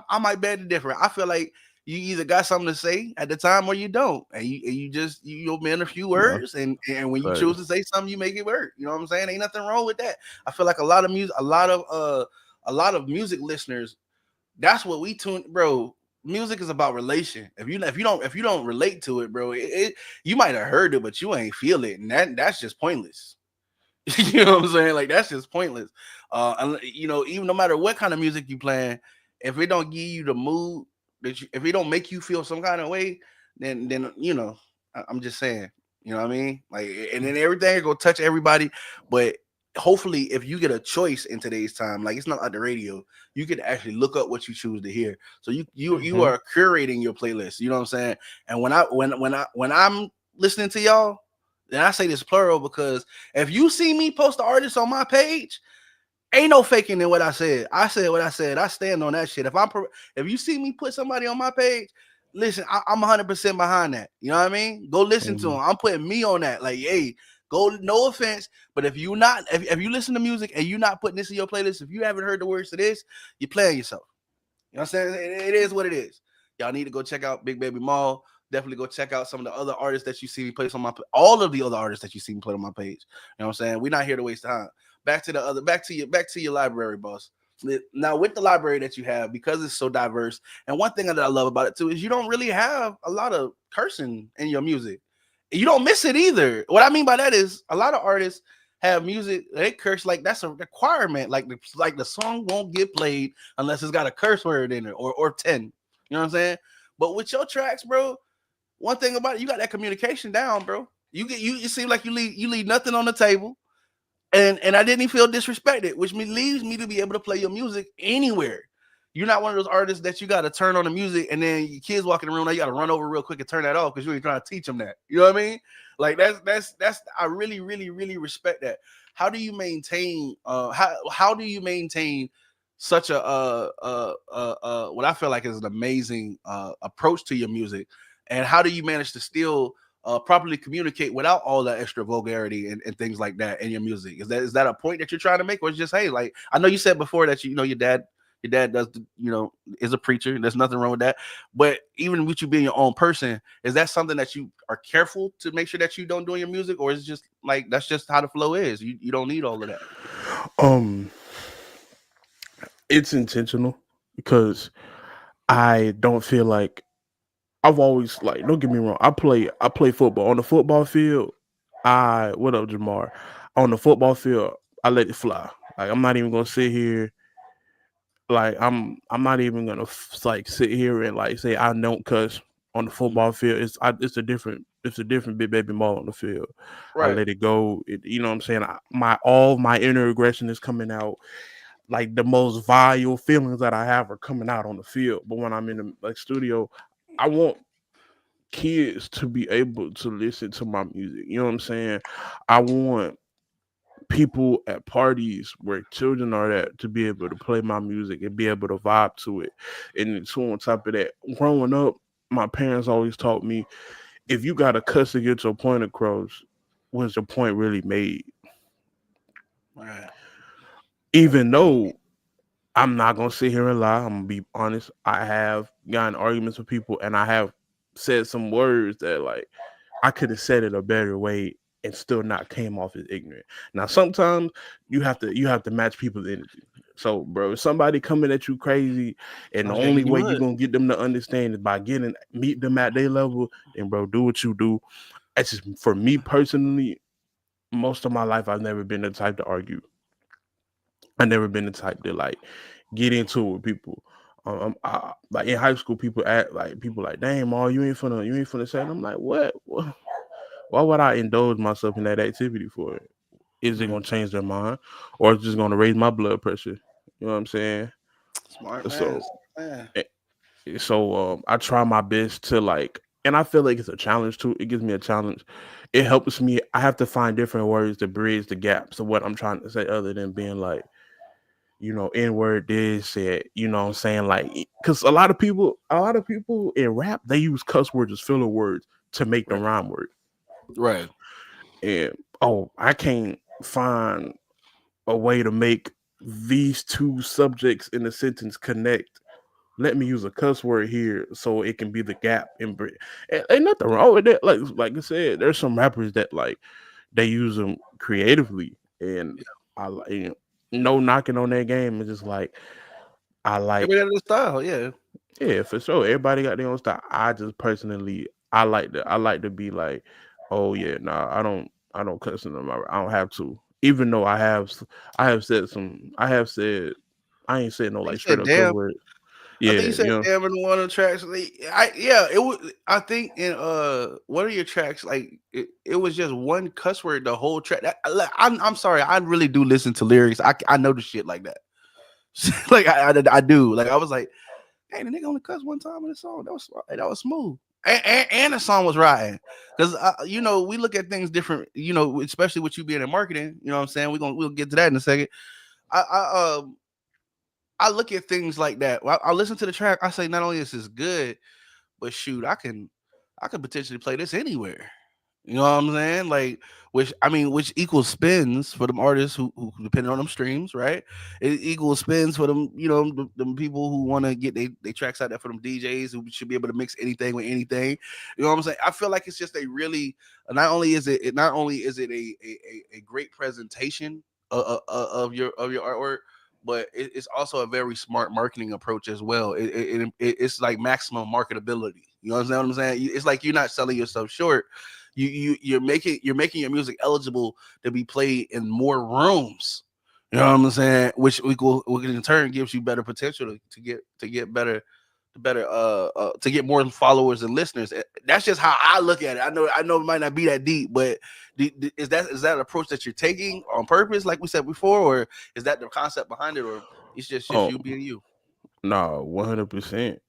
I might beg to differ. I feel like you either got something to say at the time or you don't, and you just you'll man a few Yeah, words, and when you choose facts. to say something, you make it work. You know what I'm saying? Ain't nothing wrong with that. I feel like a lot of music listeners. That's what we tune, bro. Music is about relation. If you don't relate to it, bro, you might have heard it, but you ain't feel it, and that's just pointless. You know what I'm saying? Like that's just pointless. Even no matter what kind of music you playing, if it don't give you the mood if it don't make you feel some kind of way, then I'm just saying. You know what I mean? Like, and then everything is gonna touch everybody. But hopefully, if you get a choice in today's time, like it's not like the radio, you can actually look up what you choose to hear. So you Hmm. are curating your playlist. You know what I'm saying? And when I'm listening to y'all, and I say this plural because if you see me post the artist on my page, ain't no faking in what I said. I said what I said. I stand on that shit. If you see me put somebody on my page, listen, I'm 100% behind that. You know what I mean? Go listen to Hmm. them. I'm putting me on that. Like, hey, go. No offense, but if you listen to music and you're not putting this in your playlist, if you haven't heard the words to this, you're playing yourself. You know what I'm saying? It is what it is. Y'all need to go check out Big Baby Mall. Definitely go check out some of the other artists that you see me place on all of the other artists that you see me play on my page. You know what I'm saying? We're not here to waste time. Back to your library, boss. Now with the library that you have, because it's so diverse, and one thing that I love about it too is you don't really have a lot of cursing in your music. You don't miss it either. What I mean by that is a lot of artists have music they curse like that's a requirement. Like the song won't get played unless it's got a curse word in it or 10. You know what I'm saying? But with your tracks, bro, one thing about it, you got that communication down, bro. You seem like you leave nothing on the table. And I didn't even feel disrespected, which leaves me to be able to play your music anywhere. You're not one of those artists that you got to turn on the music and then your kids walk in the room. Now you got to run over real quick and turn that off because you ain't trying to teach them that. You know what I mean? Like that's I really really really respect that. How do you maintain? How do you maintain such a what I feel like is an amazing approach to your music, and how do you manage to still properly communicate without all that extra vulgarity and things like that in your music? Is that a point that you're trying to make, or it's just hey, like I know you said before that your dad does is a preacher. There's nothing wrong with that. But even with you being your own person, is that something that you are careful to make sure that you don't do in your music, or is it just like that's just how the flow is? You don't need all of that. Um, it's intentional because I don't feel like I've always like. Don't get me wrong. I play football on the football field. What up, Jamar? On the football field, I let it fly. Like I'm not even gonna sit here. Like I'm not even gonna like sit here and like say I don't cuss on the Mhm. football field. It's a different big baby ball on the field. I Right. let it go. You know what I'm saying? My all my inner aggression is coming out. Like the most vile feelings that I have are coming out on the field. But when I'm in the like studio, I want kids to be able to listen to my music. You know what I'm saying? I want people at parties where children are at to be able to play my music and be able to vibe to it. And so on top of that, growing up, my parents always taught me if you got to cuss to get your point across, was your point really made? Right. Even though I'm not gonna sit here and lie, I'm gonna be honest. I have gotten arguments with people and I have said some words that like I could have said it a better way and still not came off as ignorant. Now sometimes you have to match people's energy. So bro, if somebody coming at you crazy and the Oh yeah, only you way you're would. gonna get them to understand is by getting meet them at their level, then bro, do what you do. That's just for me personally, most of my life I've never been the type to argue. I never been the type to like get into it with people. Like in high school, people act like people like, "Damn, Ma, you ain't finna say." And I'm like, "What? Why would I indulge myself in that activity for it? Is it Mm. gonna change their mind, or it's just gonna raise my blood pressure?" You know what I'm saying? Smart man. So, Smart man. eh, I try my best to like, and I feel like it's a challenge too. It gives me a challenge. It helps me. I have to find different words to bridge the gaps of what I'm trying to say, other than being like, N word this, what I'm saying? Like, because a lot of people in rap, they use cuss words as filler words to make them Right. rhyme word. Right. And I can't find a way to make these two subjects in a sentence connect. Let me use a cuss word here so it can be the gap in ain't nothing wrong with that. Like I said, there's some rappers that like they use them creatively, and I like no knocking on their game. It's just like I like, Everybody got their style. Yeah. yeah, for sure. Everybody got their own style. I just personally, I like to be like, oh yeah, nah, I don't cuss in them. I don't have to. Even though I have said I ain't said no You like straight said up cuss damn. word. I think you Yeah, said damn in one of the tracks. Yeah, it was. I think in one of your tracks, like it was just one cuss word the whole track. I'm sorry, I really do listen to lyrics. I know the shit like that. Like I do. Like I was like, hey, the nigga only cuss one time in the song. That was smooth. And the song was riding because we look at things different. Especially with you being in marketing. You know what I'm saying? We'll get to that in a second. I look at things like that. I listen to the track. I say not only is this good, but shoot, I could potentially play this anywhere. You know what I'm saying? Like, which equals spins for them artists who depending on them streams, right? It equals spins for them, them people who want to get they tracks out there for them DJs who should be able to mix anything with anything. You know what I'm saying? I feel like it's just a really not only is it a great presentation of your artwork, but it's also a very smart marketing approach as well. It's like maximum marketability. You understand what I'm saying? It's like you're not selling yourself short. You're making your music eligible to be played in more rooms. You know what I'm saying? Which in turn gives you better potential to get to get more followers and listeners. That's just how I look at it. I know it might not be that deep, but is that an approach that you're taking on purpose, like we said before, or is that the concept behind it, or it's just um, you being you? no, 100%.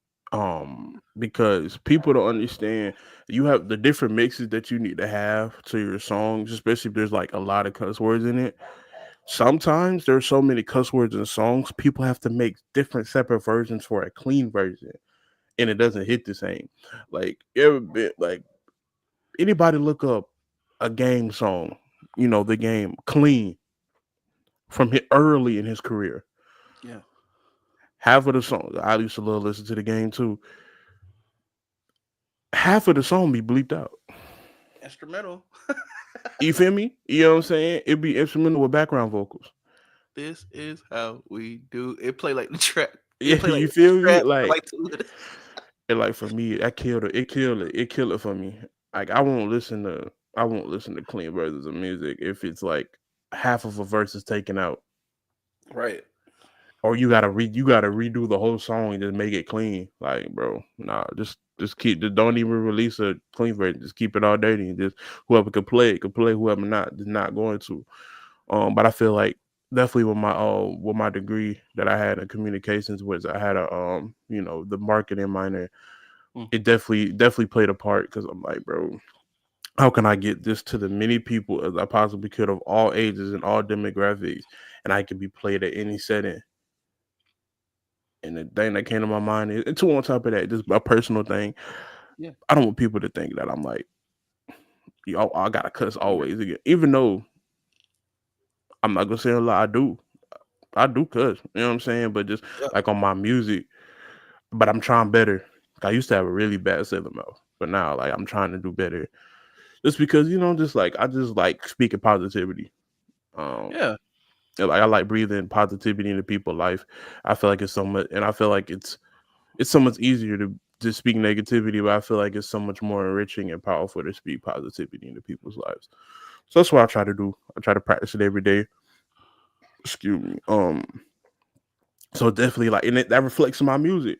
Because people don't understand you have the different mixes that you need to have to your songs, especially if there's like a lot of cuss words in it. Sometimes there's so many cuss words in songs, people have to make different separate versions for a clean version, and it doesn't hit the same. Like every bit, like anybody look up a game song, the game clean from early in his career. Yeah, Half of the songs I used to love listen to the game too. Half of the song be bleeped out. instrumental. You feel me? You know what I'm saying? It'd be instrumental with background vocals. This is how we do it. Play like the track. It Yeah, play like you the feel me? trap for Like, like 2 minutes. and like for me, that killed it. It killed it. It killed it for me. Like I won't listen to clean versions of music if it's like half of a verse is taken out. Right. or you gotta redo the whole song and just make it clean. Like, bro, nah, just don't even release a clean version. Just keep it all dirty and just whoever could play it could play. Whoever not, just not going to. But I feel like definitely with my degree that I had in communications was I had a the marketing minor. Mm. It definitely played a part because I'm like, bro, how can I get this to the many people as I possibly could of all ages and all demographics, and I can be played at any setting. And the thing that came to my mind is, and two on top of that, just a personal thing. Yeah. I don't want people to think that I'm like, yo, I gotta cuss Angry. always again. Even though I'm not gonna say a lot, I do cuss. You know what I'm saying? But just Yeah. like on my music, but I'm trying better. I used to have a really bad southern mouth, but now like I'm trying to do better. Just because just like I just like speaking positivity. Um, Yeah. like I like breathing positivity into people's life. I feel like it's so much, and I feel like it's so much easier to just speak negativity, but I feel like it's so much more enriching and powerful to speak positivity into people's lives. So that's what I try to do. I try to practice it every day. Excuse me. So definitely like, and that reflects in my music.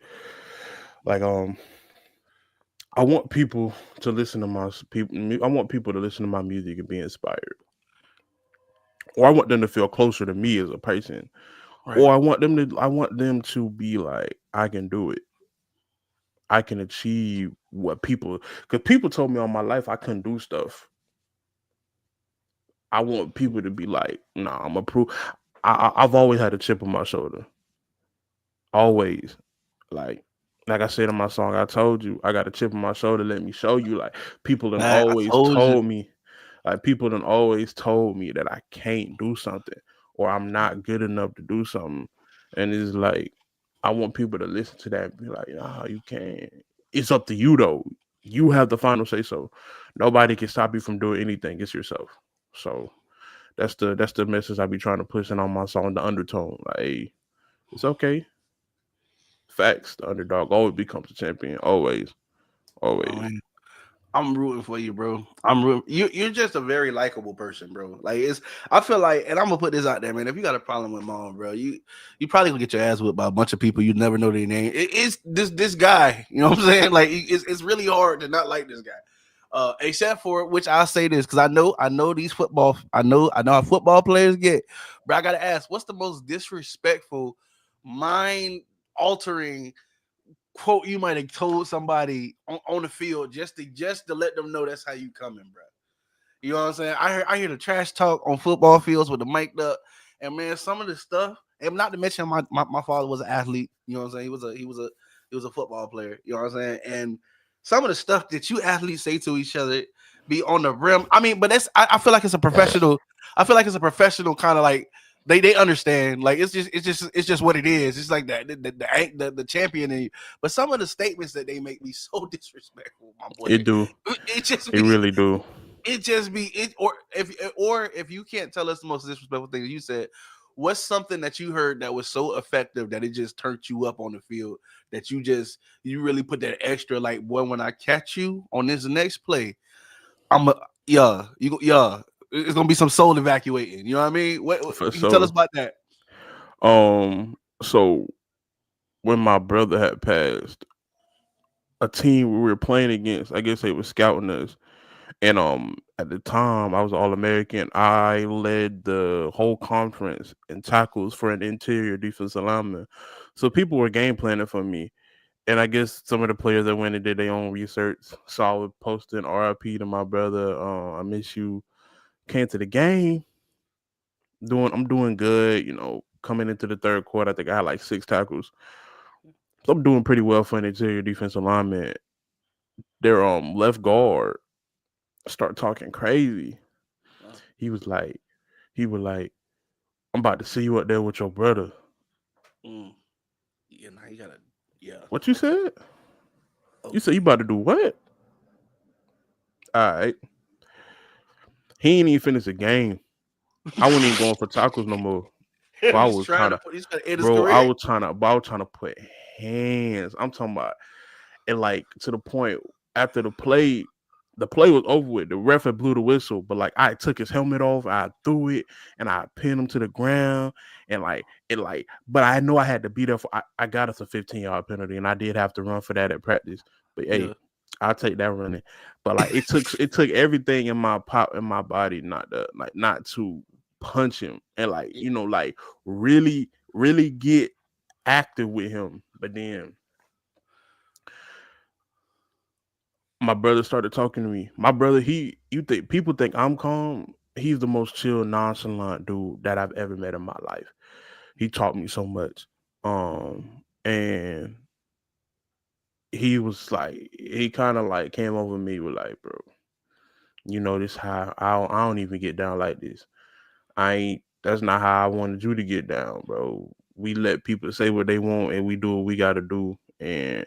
Like, I want people to listen to my people. I want people to listen to my music and be inspired, or I want them to feel closer to me as a person, Right. or I want them to be like, I can do it. I can achieve what people, because people told me all my life I couldn't do stuff. I want people to be like, nah, I'm a proof. I've always had a chip on my shoulder. Always. Like like I said in my song, I told you I got a chip on my shoulder. Let me show you. Like Man, I told you. people done always told me that I can't do something or I'm not good enough to do something. And it's like I want people to listen to that and be like, nah, you can't. It's up to you though. You have the final say so. Nobody can stop you from doing anything. It's yourself. So that's the message I be trying to push in on my song, the undertone. Like, hey, it's okay. Facts. The underdog always becomes a champion. Always. Oh, Always. man. I'm rooting for you, bro. I'm rooting. You're just a very likable person, bro. Like it's. I feel like, and I'm gonna put this out there, man. If you got a problem with mom, bro, you probably gonna get your ass whipped by a bunch of people you never know their name. It's this guy. You know what I'm saying? Like it's really hard to not like this guy. Except for which I'll say this because I know these football. I know how football players get. But I gotta ask, what's the most disrespectful, mind altering quote you might have told somebody on the field just to let them know that's how you coming, bro? You know what I'm saying? I hear the trash talk on football fields with the mic'd up, and man, some of the stuff. And not to mention my father was an athlete. You know what I'm saying? He was a football player. You know what I'm saying? And some of the stuff that you athletes say to each other be on the rim. I mean, but I feel like it's a professional. I feel like it's a professional kind of like they understand. Like it's just what it is. It's like that the champion in you. But some of the statements that they make me so disrespectful, my boy. It do. It just It be really do. it just be it or if you can't tell us the most disrespectful thing you said, what's something that you heard that was so effective that it just turned you up on the field that you really put that extra like boy when I catch you on this next play, I'm a yeah you go yeah it's gonna be some soul evacuating. You know what I mean? What For can you tell us sure. about that? So when my brother had passed, a team we were playing against, I guess they were scouting us. And at the time I was All American. I led the whole conference in tackles for an interior defensive lineman. So people were game planning for me. And I guess some of the players that went and did their own research saw it posting RIP to my brother. I miss you. Came to the game. I'm doing good, coming into the third quarter. I think I had like 6 tackles. So I'm doing pretty well for an interior defensive lineman. Their left guard start talking crazy. Oh, He was like, I'm about to see you up there with your brother. mm, yeah, now you gotta yeah What you okay said? You said you okay. about to do what? All right. He ain't even finished the game. I wasn't even going for tacos no more. But I was trying to, He's trying to end his bro. I career. was trying to, but I was trying to put hands. I'm talking about, and like to the point after the play. The play was over with. The ref had blew the whistle, but like I took his helmet off, I threw it, and I pinned him to the ground, and like it like. But I know I had to be there for. I got us a 15-yard penalty, and I did have to run for that at practice. But hey, Yeah. I'll take that running. But like it took everything in my pop in my body not to punch him and like like really get active with him. But then my brother started talking to me. My brother, you think people think I'm calm. He's the most chill, nonchalant dude that I've ever met in my life. He taught me so much. And he was like, he kind of like came over me with like, bro, this how I don't even get down like this. I ain't. That's not how I wanted you to get down, bro. We let people say what they want, and we do what we got to do, and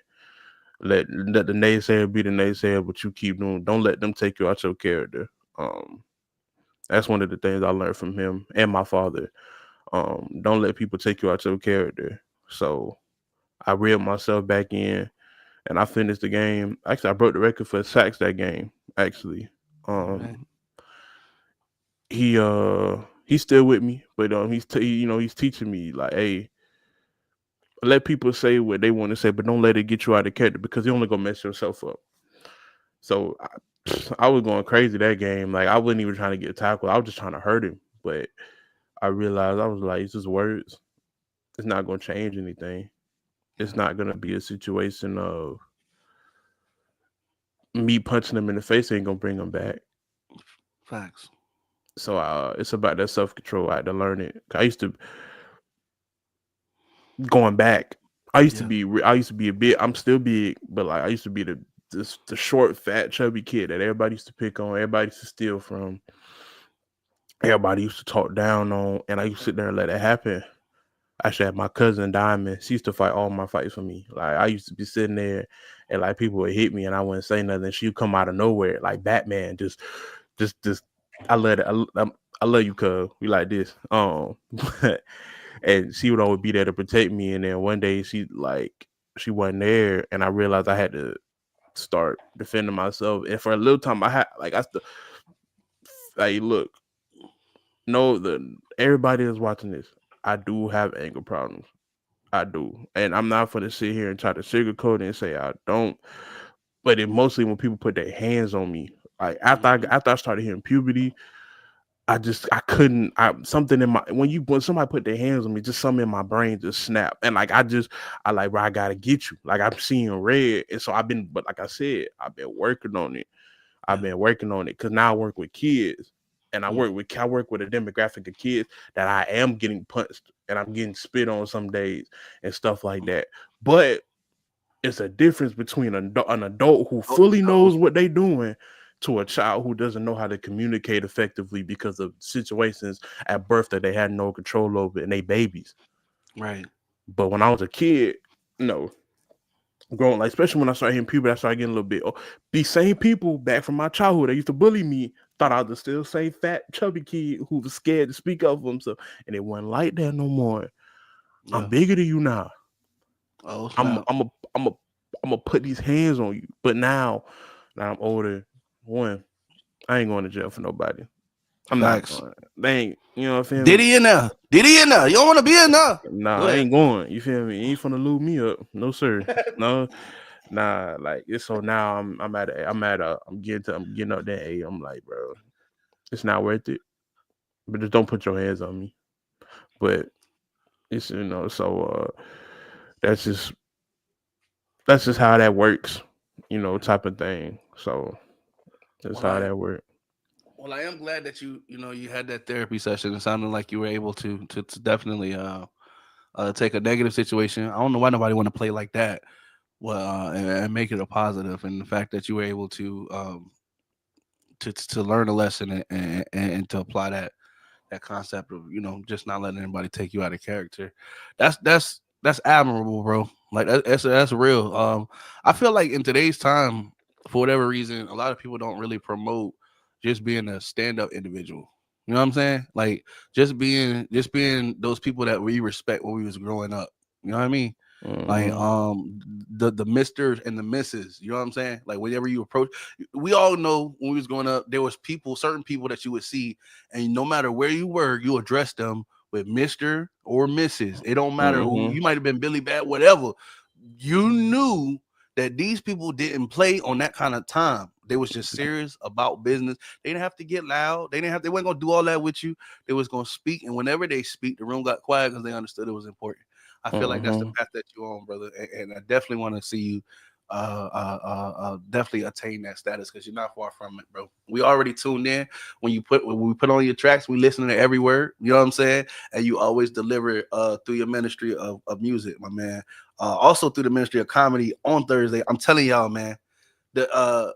let the naysayer be the naysayer, but you keep doing. Don't let them take you out your character. Um, that's one of the things I learned from him and my father. Don't let people take you out your character. So I reeled myself back in, and I finished the game. Actually, I broke the record for sacks that game. Actually, Okay. um, he's still with me, but he's teaching me like, hey, let people say what they want to say, but don't let it get you out of character because you're only gonna mess yourself up. So I was going crazy that game. Like I wasn't even trying to get tackled. I was just trying to hurt him. But I realized I was like, it's just words. It's not gonna change anything. It's Yeah. not gonna be a situation of me punching him in the face ain't gonna bring him back. Facts. So it's about that self control. I had to learn it. I used to going back. Yeah. I used to be a bit. I'm still big, but like I used to be the short, fat, chubby kid that everybody used to pick on. Everybody used to steal from. Everybody used to talk down on, and I used to sit there and let it happen. I actually had my cousin Diamond. She used to fight all my fights for me. Like I used to be sitting there, and like people would hit me, and I wouldn't say nothing. She'd come out of nowhere, like Batman, just. I love it. I love you, cuz we like this. And she would always be there to protect me. And then one day she wasn't there, and I realized I had to start defending myself. And for a little time, I had like I still like look. No, the everybody that's watching this, I do have anger problems. I do, and I'm not gonna sit here and try to sugarcoat it and say I don't. But it mostly when people put their hands on me. Like Mhm. after I started hitting puberty, I couldn't. Something in my when somebody put their hands on me, just something in my brain just snapped, and like I like, bro, I gotta get you. Like I'm seeing red, and so but like I said, I've been working on it. I've Yeah. been working on it because now I work with kids, and Mm. I work with a demographic of kids that I am getting punched and I'm getting spit on some days and stuff like that. But it's a difference between an adult who Oh, fully no. knows what they're doing to a child who doesn't know how to communicate effectively because of situations at birth that they had no control over and they babies. Right. But when I was a kid, no, growing like especially when I started hitting puberty, I started getting a little bit. Oh, these same people back from my childhood that used to bully me thought I was the still same fat chubby kid who was scared to speak up for himself, and it wasn't like that no more. I'm Yeah. bigger than you now. Oh I'm snap. I'm a I'm a I'm gonna put these hands on you. But now I'm older. One, I ain't going to jail for nobody. I'm not Facts. going. They ain't. You know what I feel me? Diddy in there. Diddy in there. You don't want to be in there. Nah, Go I ahead. ain't going. You feel me? You ain't finna lube me up. No sir. No. Nah. Like it's so now I'm getting up that age. I'm like, bro, it's not worth it. But just don't put your hands on me. But it's that's just that's just how that works. Type of thing. So that's Well, how I that works. well, I am glad that you had that therapy session. It sounded like you were able to definitely take a negative situation. I don't know why nobody want to play like that. Well, and make it a positive, and the fact that you were able to learn a lesson and to apply that concept of just not letting anybody take you out of character. That's admirable, bro. Like that's real. I feel like in today's time, for whatever reason, a lot of people don't really promote just being a stand up individual. You know what I'm saying? Like just being those people that we respect when we was growing up. You know what I mean? Like Mm-hmm. the Mr. and the Mrs. You know what I'm saying? Like whenever you approach, we all know when we was growing up, there was people, certain people that you would see, and no matter where you were, you address them with Mr. or Mrs. It don't matter who Mm-hmm. you might have been, Billy Bat, whatever. You knew that these people didn't play on that kind of time. They was just serious about business. They didn't have to get loud. They weren't gonna do all that with you. They was gonna speak, and whenever they speak, the room got quiet because they understood it was important. I feel like that's the Mm-hmm. path that you're on, brother, and I definitely want to see you definitely attain that status because you're not far from it, bro. We already tuned in when we put on your tracks, we listen to every word. You know what I'm saying? And you always deliver through your ministry of music, my man. Also through the ministry of comedy on Thursday. I'm telling y'all, man, the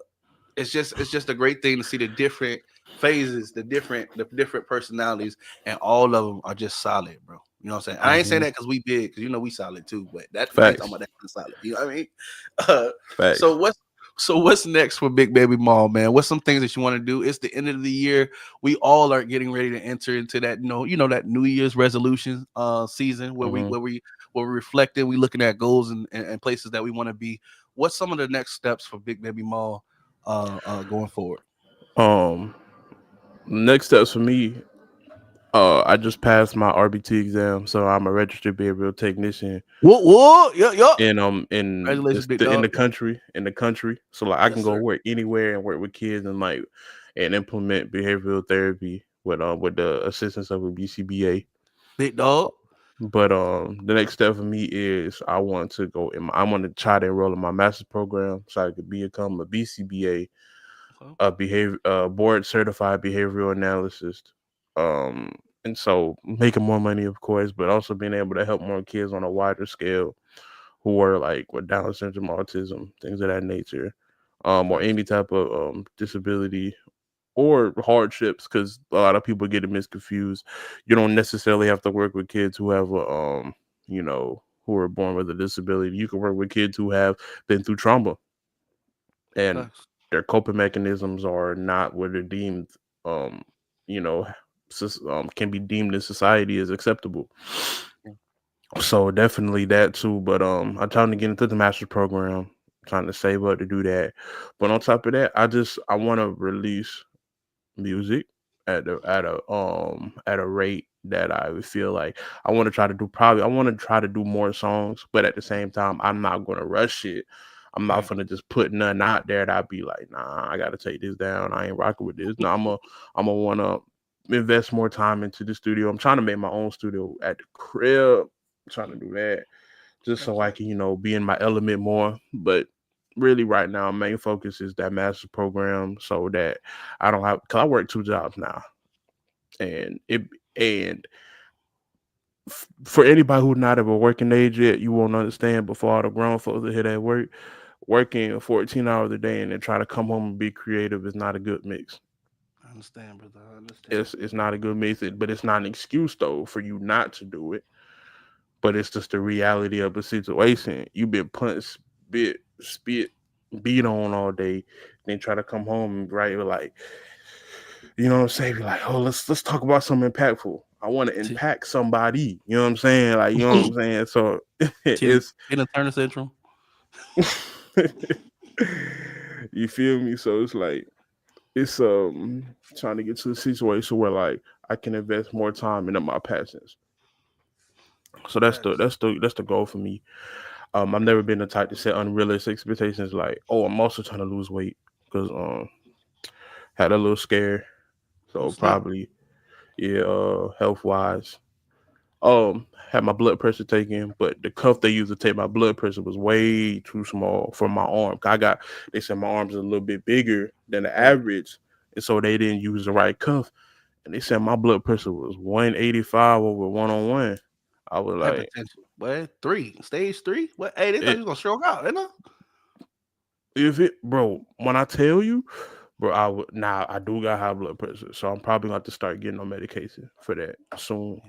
it's just a great thing to see the different phases, the different personalities, and all of them are just solid, bro. You know what I'm saying? I ain't saying Mm-hmm. that because we big, because we solid too, but that I ain't talking Facts. about that kind of solid. You know what I mean? Uh, Facts. so what's next for Big Baby Mall, man? What's some things that you want to do? It's the end of the year. We all are getting ready to enter into that, that New Year's resolution season where we Mm-hmm. where we where we're reflecting, we looking at goals and places that we want to be. What's some of the next steps for Big Baby Mall going forward? Um, next steps for me. I just passed my RBT exam, so I'm a registered behavioral technician What? Yeah. in Congratulations, this big in dog. the country. So like I Yes, can go sir. work anywhere and work with kids and like and implement behavioral therapy with the assistance of a BCBA. Big dog. But the next step for me is I want to try to enroll in my master's program so I could become a BCBA, Okay. a behavior board certified behavioral analyst. Um, and so making more money, of course, but also being able to help more kids on a wider scale who are like with Down syndrome, autism, things of that nature, or Facts. any type of disability or hardships, because a lot of people get it misconfused. You don't necessarily have to work with kids who have who are born with a disability. You can work with kids who have been through trauma and Facts. their coping mechanisms are not what are deemed um you know can be deemed in society as acceptable. Yeah. So definitely that too. But I'm trying to get into the master's program, trying to save up to do that. But on top of that, I want to release music at a rate that I would feel like I want to try to do more songs, but at the same time I'm not gonna rush it. I'm not Right. gonna just put none out there that I'd be like, nah, I gotta take this down. I ain't rocking with this. No, I'm gonna wanna invest more time into the studio. I'm trying to make my own studio at the crib. I'm trying to do that just That's so I right. can, be in my element more. But really, right now, main focus is that master program so that I don't have, because I work two jobs now, and and for anybody who's not of a working age yet, you won't understand. Before all the grown folks that hit at work, working 14 hours a day and then try to come home and be creative is not a good mix. I understand, brother. I understand. It's not a good mix, but it's not an excuse though for you not to do it. But it's just the reality of the situation. You've been punched, spit, beat on all day, then try to come home and write like, you know what I'm saying? Be like, oh, let's talk about something impactful. I want to T- impact somebody. You know what I'm saying? Like, you know what I'm saying? So Tina, it's Tina Turner syndrome. you feel me? So it's like it's trying to get to a situation where like I can invest more time into my passions. So Facts. that's the goal for me. I've never been the type to set unrealistic expectations. Like, oh, I'm also trying to lose weight because had a little scare, Oh so snap. probably yeah, health wise. Had my blood pressure taken, but the cuff they used to take my blood pressure was way too small for my arm. They said my arms are a little bit bigger than the Right. average, and so they didn't use the right cuff. And they said my blood pressure was 185 over 101. I was like, Hypertension. What? Stage three? What? Hey, they thought you it, was gonna stroke out, didn't they? if it, bro, when I tell you, bro, now I do got high blood pressure, so I'm probably going to start getting on medication for that soon.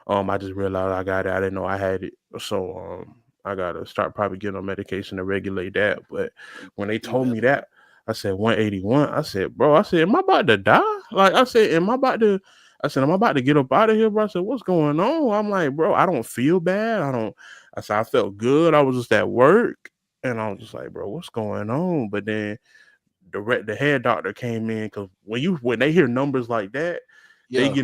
I just realized I got it. I didn't know I had it, so I gotta start probably getting on medication to regulate that. But when they You told me better. that, I said 181. I said, bro, am I about to die? Like I said, am I about to? I said, I'm about to get up out of here, bro. I said, what's going on? I'm like, bro, I don't feel bad. I said, I felt good. I was just at work. And I was just like, bro, what's going on? But then the head doctor came in because when they hear numbers like that, Yeah, they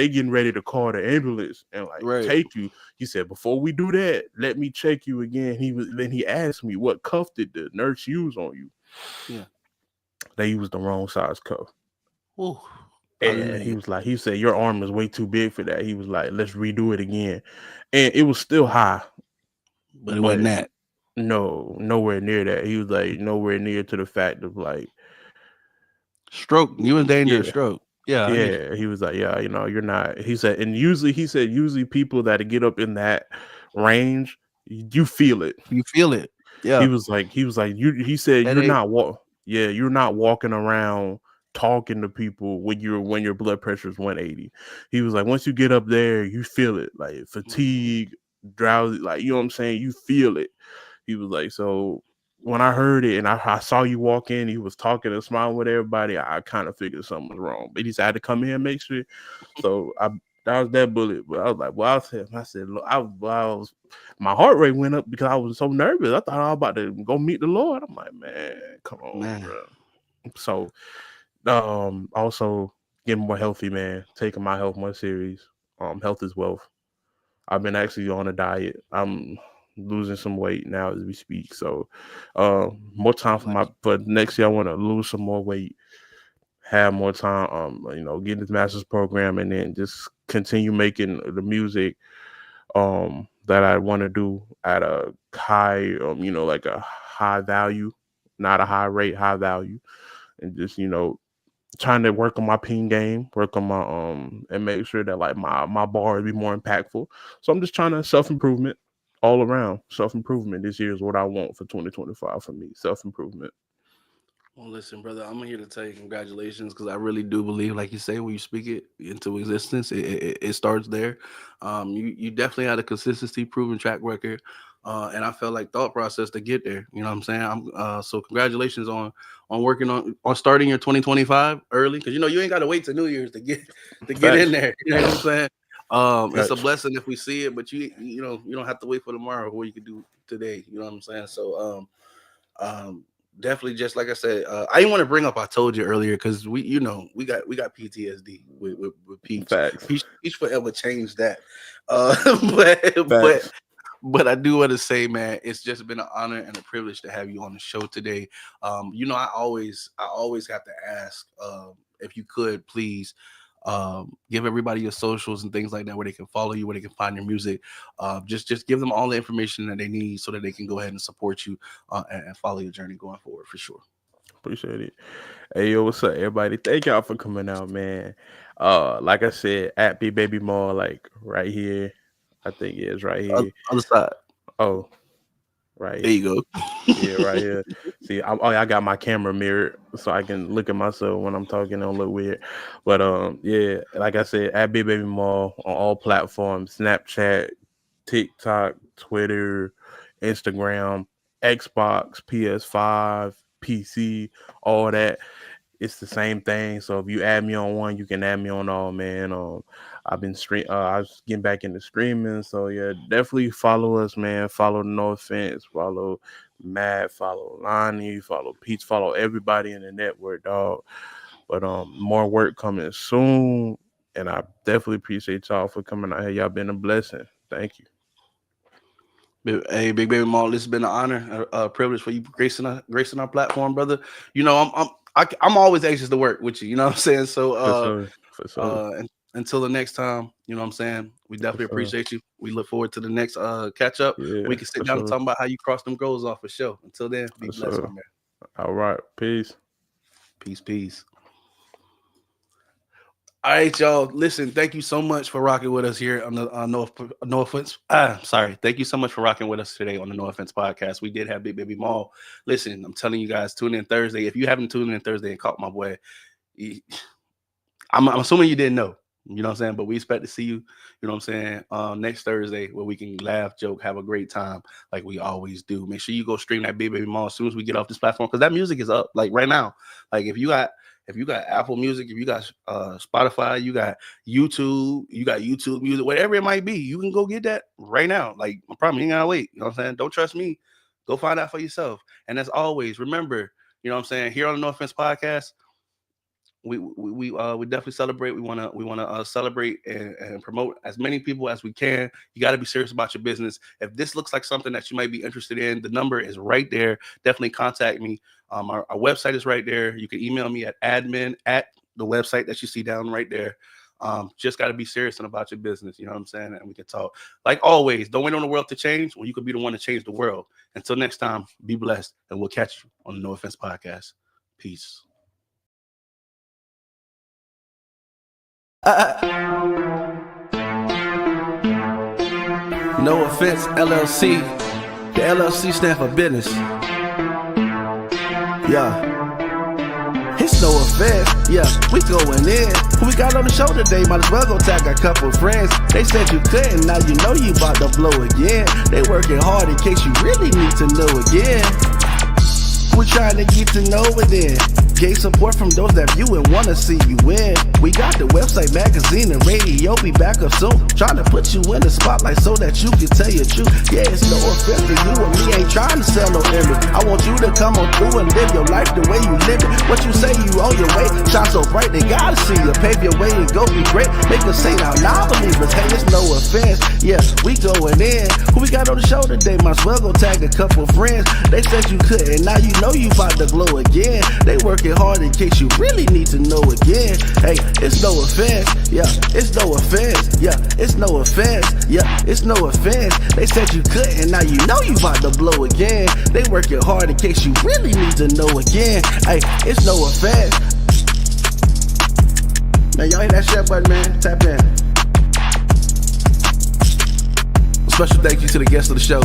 getting ready to call the ambulance and like right. take you. He said, before we do that, let me check you again. He asked me, what cuff did the nurse use on you? Yeah. They used the wrong size cuff. Ooh, And hallelujah. he said, your arm is way too big for that. He was like, let's redo it again. And it was still high, But it wasn't but that. no, nowhere near that. He was like, nowhere near to the fact of like, Stroke. You in danger of yeah, stroke. Yeah, I get it. yeah. He was like, yeah, you're not. He said, and usually people that get up in that range, you feel it. You feel it. Yeah. He said, you're Headache. not you're not walking around talking to people when your blood pressure is 180. He was like, once you get up there, you feel it, like Mhm. fatigue, drowsy, like, you know what I'm saying? You feel it. He was like, so when I heard it and I saw you walk in, he was talking and smiling with everybody, I kind of figured something was wrong. But he said I had to come here and make sure. So that was that bullet. But I was like, well, I said, look, my heart rate went up because I was so nervous. I thought I was about to go meet the Lord. I'm like, man, come on, Man. bro. So, also getting more healthy, man. Taking my health more serious. Health is wealth. I've been actually on a diet. I'm losing some weight now as we speak. So, more time for next year. I want to lose some more weight, have more time. Get this master's program, and then just continue making the music. That I want to do at a high, like a high value, not a high rate, high value, and just trying to work on my ping game, work on my and make sure that like my bars be more impactful. So I'm just trying to self improvement all around. Self improvement this year is what I want for 2025 for me. Self improvement. Well, listen, brother, I'm here to tell you congratulations because I really do believe, like you say, when you speak it into existence, it starts there. You definitely had a consistency proven track record, and I felt like thought process to get there. You know what I'm saying? So congratulations on working on starting your 2025 early because you ain't got to wait to New Year's to get in Facts. there. You know what I'm saying? It's a Facts. blessing if we see it, but you don't have to wait for tomorrow. What you can do today. You know what I'm saying? So definitely, just like I said, I didn't want to bring up I told you earlier because we got PTSD with Peach. Facts. Peach forever changed that. uh but but Facts. but I do want to say, man, it's just been an honor and a privilege to have you on the show today. I always have to ask, if you could please give everybody your socials and things like that where they can follow you, where they can find your music. Just give them all the information that they need so that they can go ahead and support you, and follow your journey going forward for sure. Appreciate it. Hey yo, what's up, everybody? Thank y'all for coming out, man. Like I said, at B Baby Mall, like right here. I think it's right here. Other side. Oh, right. There you go. Yeah, right here. See, I got my camera mirrored so I can look at myself when I'm talking. It don't look weird. But yeah, like I said, at Big Baby Mall on all platforms: Snapchat, TikTok, Twitter, Instagram, Xbox, PS5, PC, all that. It's the same thing. So if you add me on one, you can add me on all, man. I was getting back into streaming. So yeah, definitely follow us, man. Follow No Offense, follow Matt, follow Lani, follow Peach, follow everybody in the network, dog. But more work coming soon. And I definitely appreciate y'all for coming out here. Y'all been a blessing. Thank you. Hey, Big Baby Mall, this has been an honor, a privilege for you gracing our platform, brother. I'm always anxious to work with you. You know what I'm saying? So For sure. For sure. until the next time, you know what I'm saying? We For definitely sure. appreciate you. We look forward to the next catch up. We Yeah, can for sit down and sure. talk about how you cross them goals off for sure. Until then, be For blessed, my sure. man. All right. Peace. Peace, peace. All right, y'all. Listen, thank you so much for rocking with us here on the No Offense. Sorry. Thank you so much for rocking with us today on the No Offense podcast. We did have Big Baby Mall. Listen, I'm telling you guys, tune in Thursday. If you haven't tuned in Thursday and caught my boy, he- I'm assuming you didn't know. You know what I'm saying? But we expect to see you, you know what I'm saying, next Thursday where we can laugh, joke, have a great time like we always do. Make sure you go stream that Big Baby Mall as soon as we get off this platform because that music is up like right now. Like if If you got Apple Music, if you got Spotify, you got YouTube Music, whatever it might be, you can go get that right now. Like, I promise you ain't gotta wait. You know what I'm saying? Don't trust me. Go find out for yourself. And as always, remember, you know what I'm saying, here on the No Offense Podcast, we definitely celebrate. We want to celebrate and promote as many people as we can. You got to be serious about your business. If this looks like something that you might be interested in, the number is right there. Definitely contact me. Our website is right there. You can email me at admin at the website that you see down right there. Just got to be serious about your business. You know what I'm saying? And we can talk. Like always, don't wait on the world to change when you could be the one to change the world. Until next time, be blessed, and we'll catch you on the No Offense Podcast. Peace. No Offense LLC. The LLC stand for business. Yeah. It's no offense, yeah, we going in. Who we got on the show today? Might as well go tag a couple friends. They said you couldn't, now you know you about to blow again. They working hard in case you really need to know again. We're trying to get to know it then. Gave support from those that view and wanna see you win. We got the website, magazine, and radio. Be back up soon. Trying to put you in the spotlight so that you can tell your truth. Yeah, it's no offense to you and me. Ain't trying to sell no image. I want you to come on through and live your life the way you live it. What you say, you on your way. Shine so bright, they gotta see you. Pave your way and go be great. Make us say now, non-believers. Hey, it's no offense. Yeah, we going in. Who we got on the show today? Might as well go tag a couple friends. They said you couldn't, now you know you about to glow again. They working hard in case you really need to know again. Hey, it's no offense. Yeah, it's no offense. Yeah, it's no offense. Yeah, it's no offense. They said you couldn't, now you know you about to blow again. They working hard in case you really need to know again. Hey, it's no offense. Man, y'all hit that share button, man. Tap in. Special thank you to the guest of the show,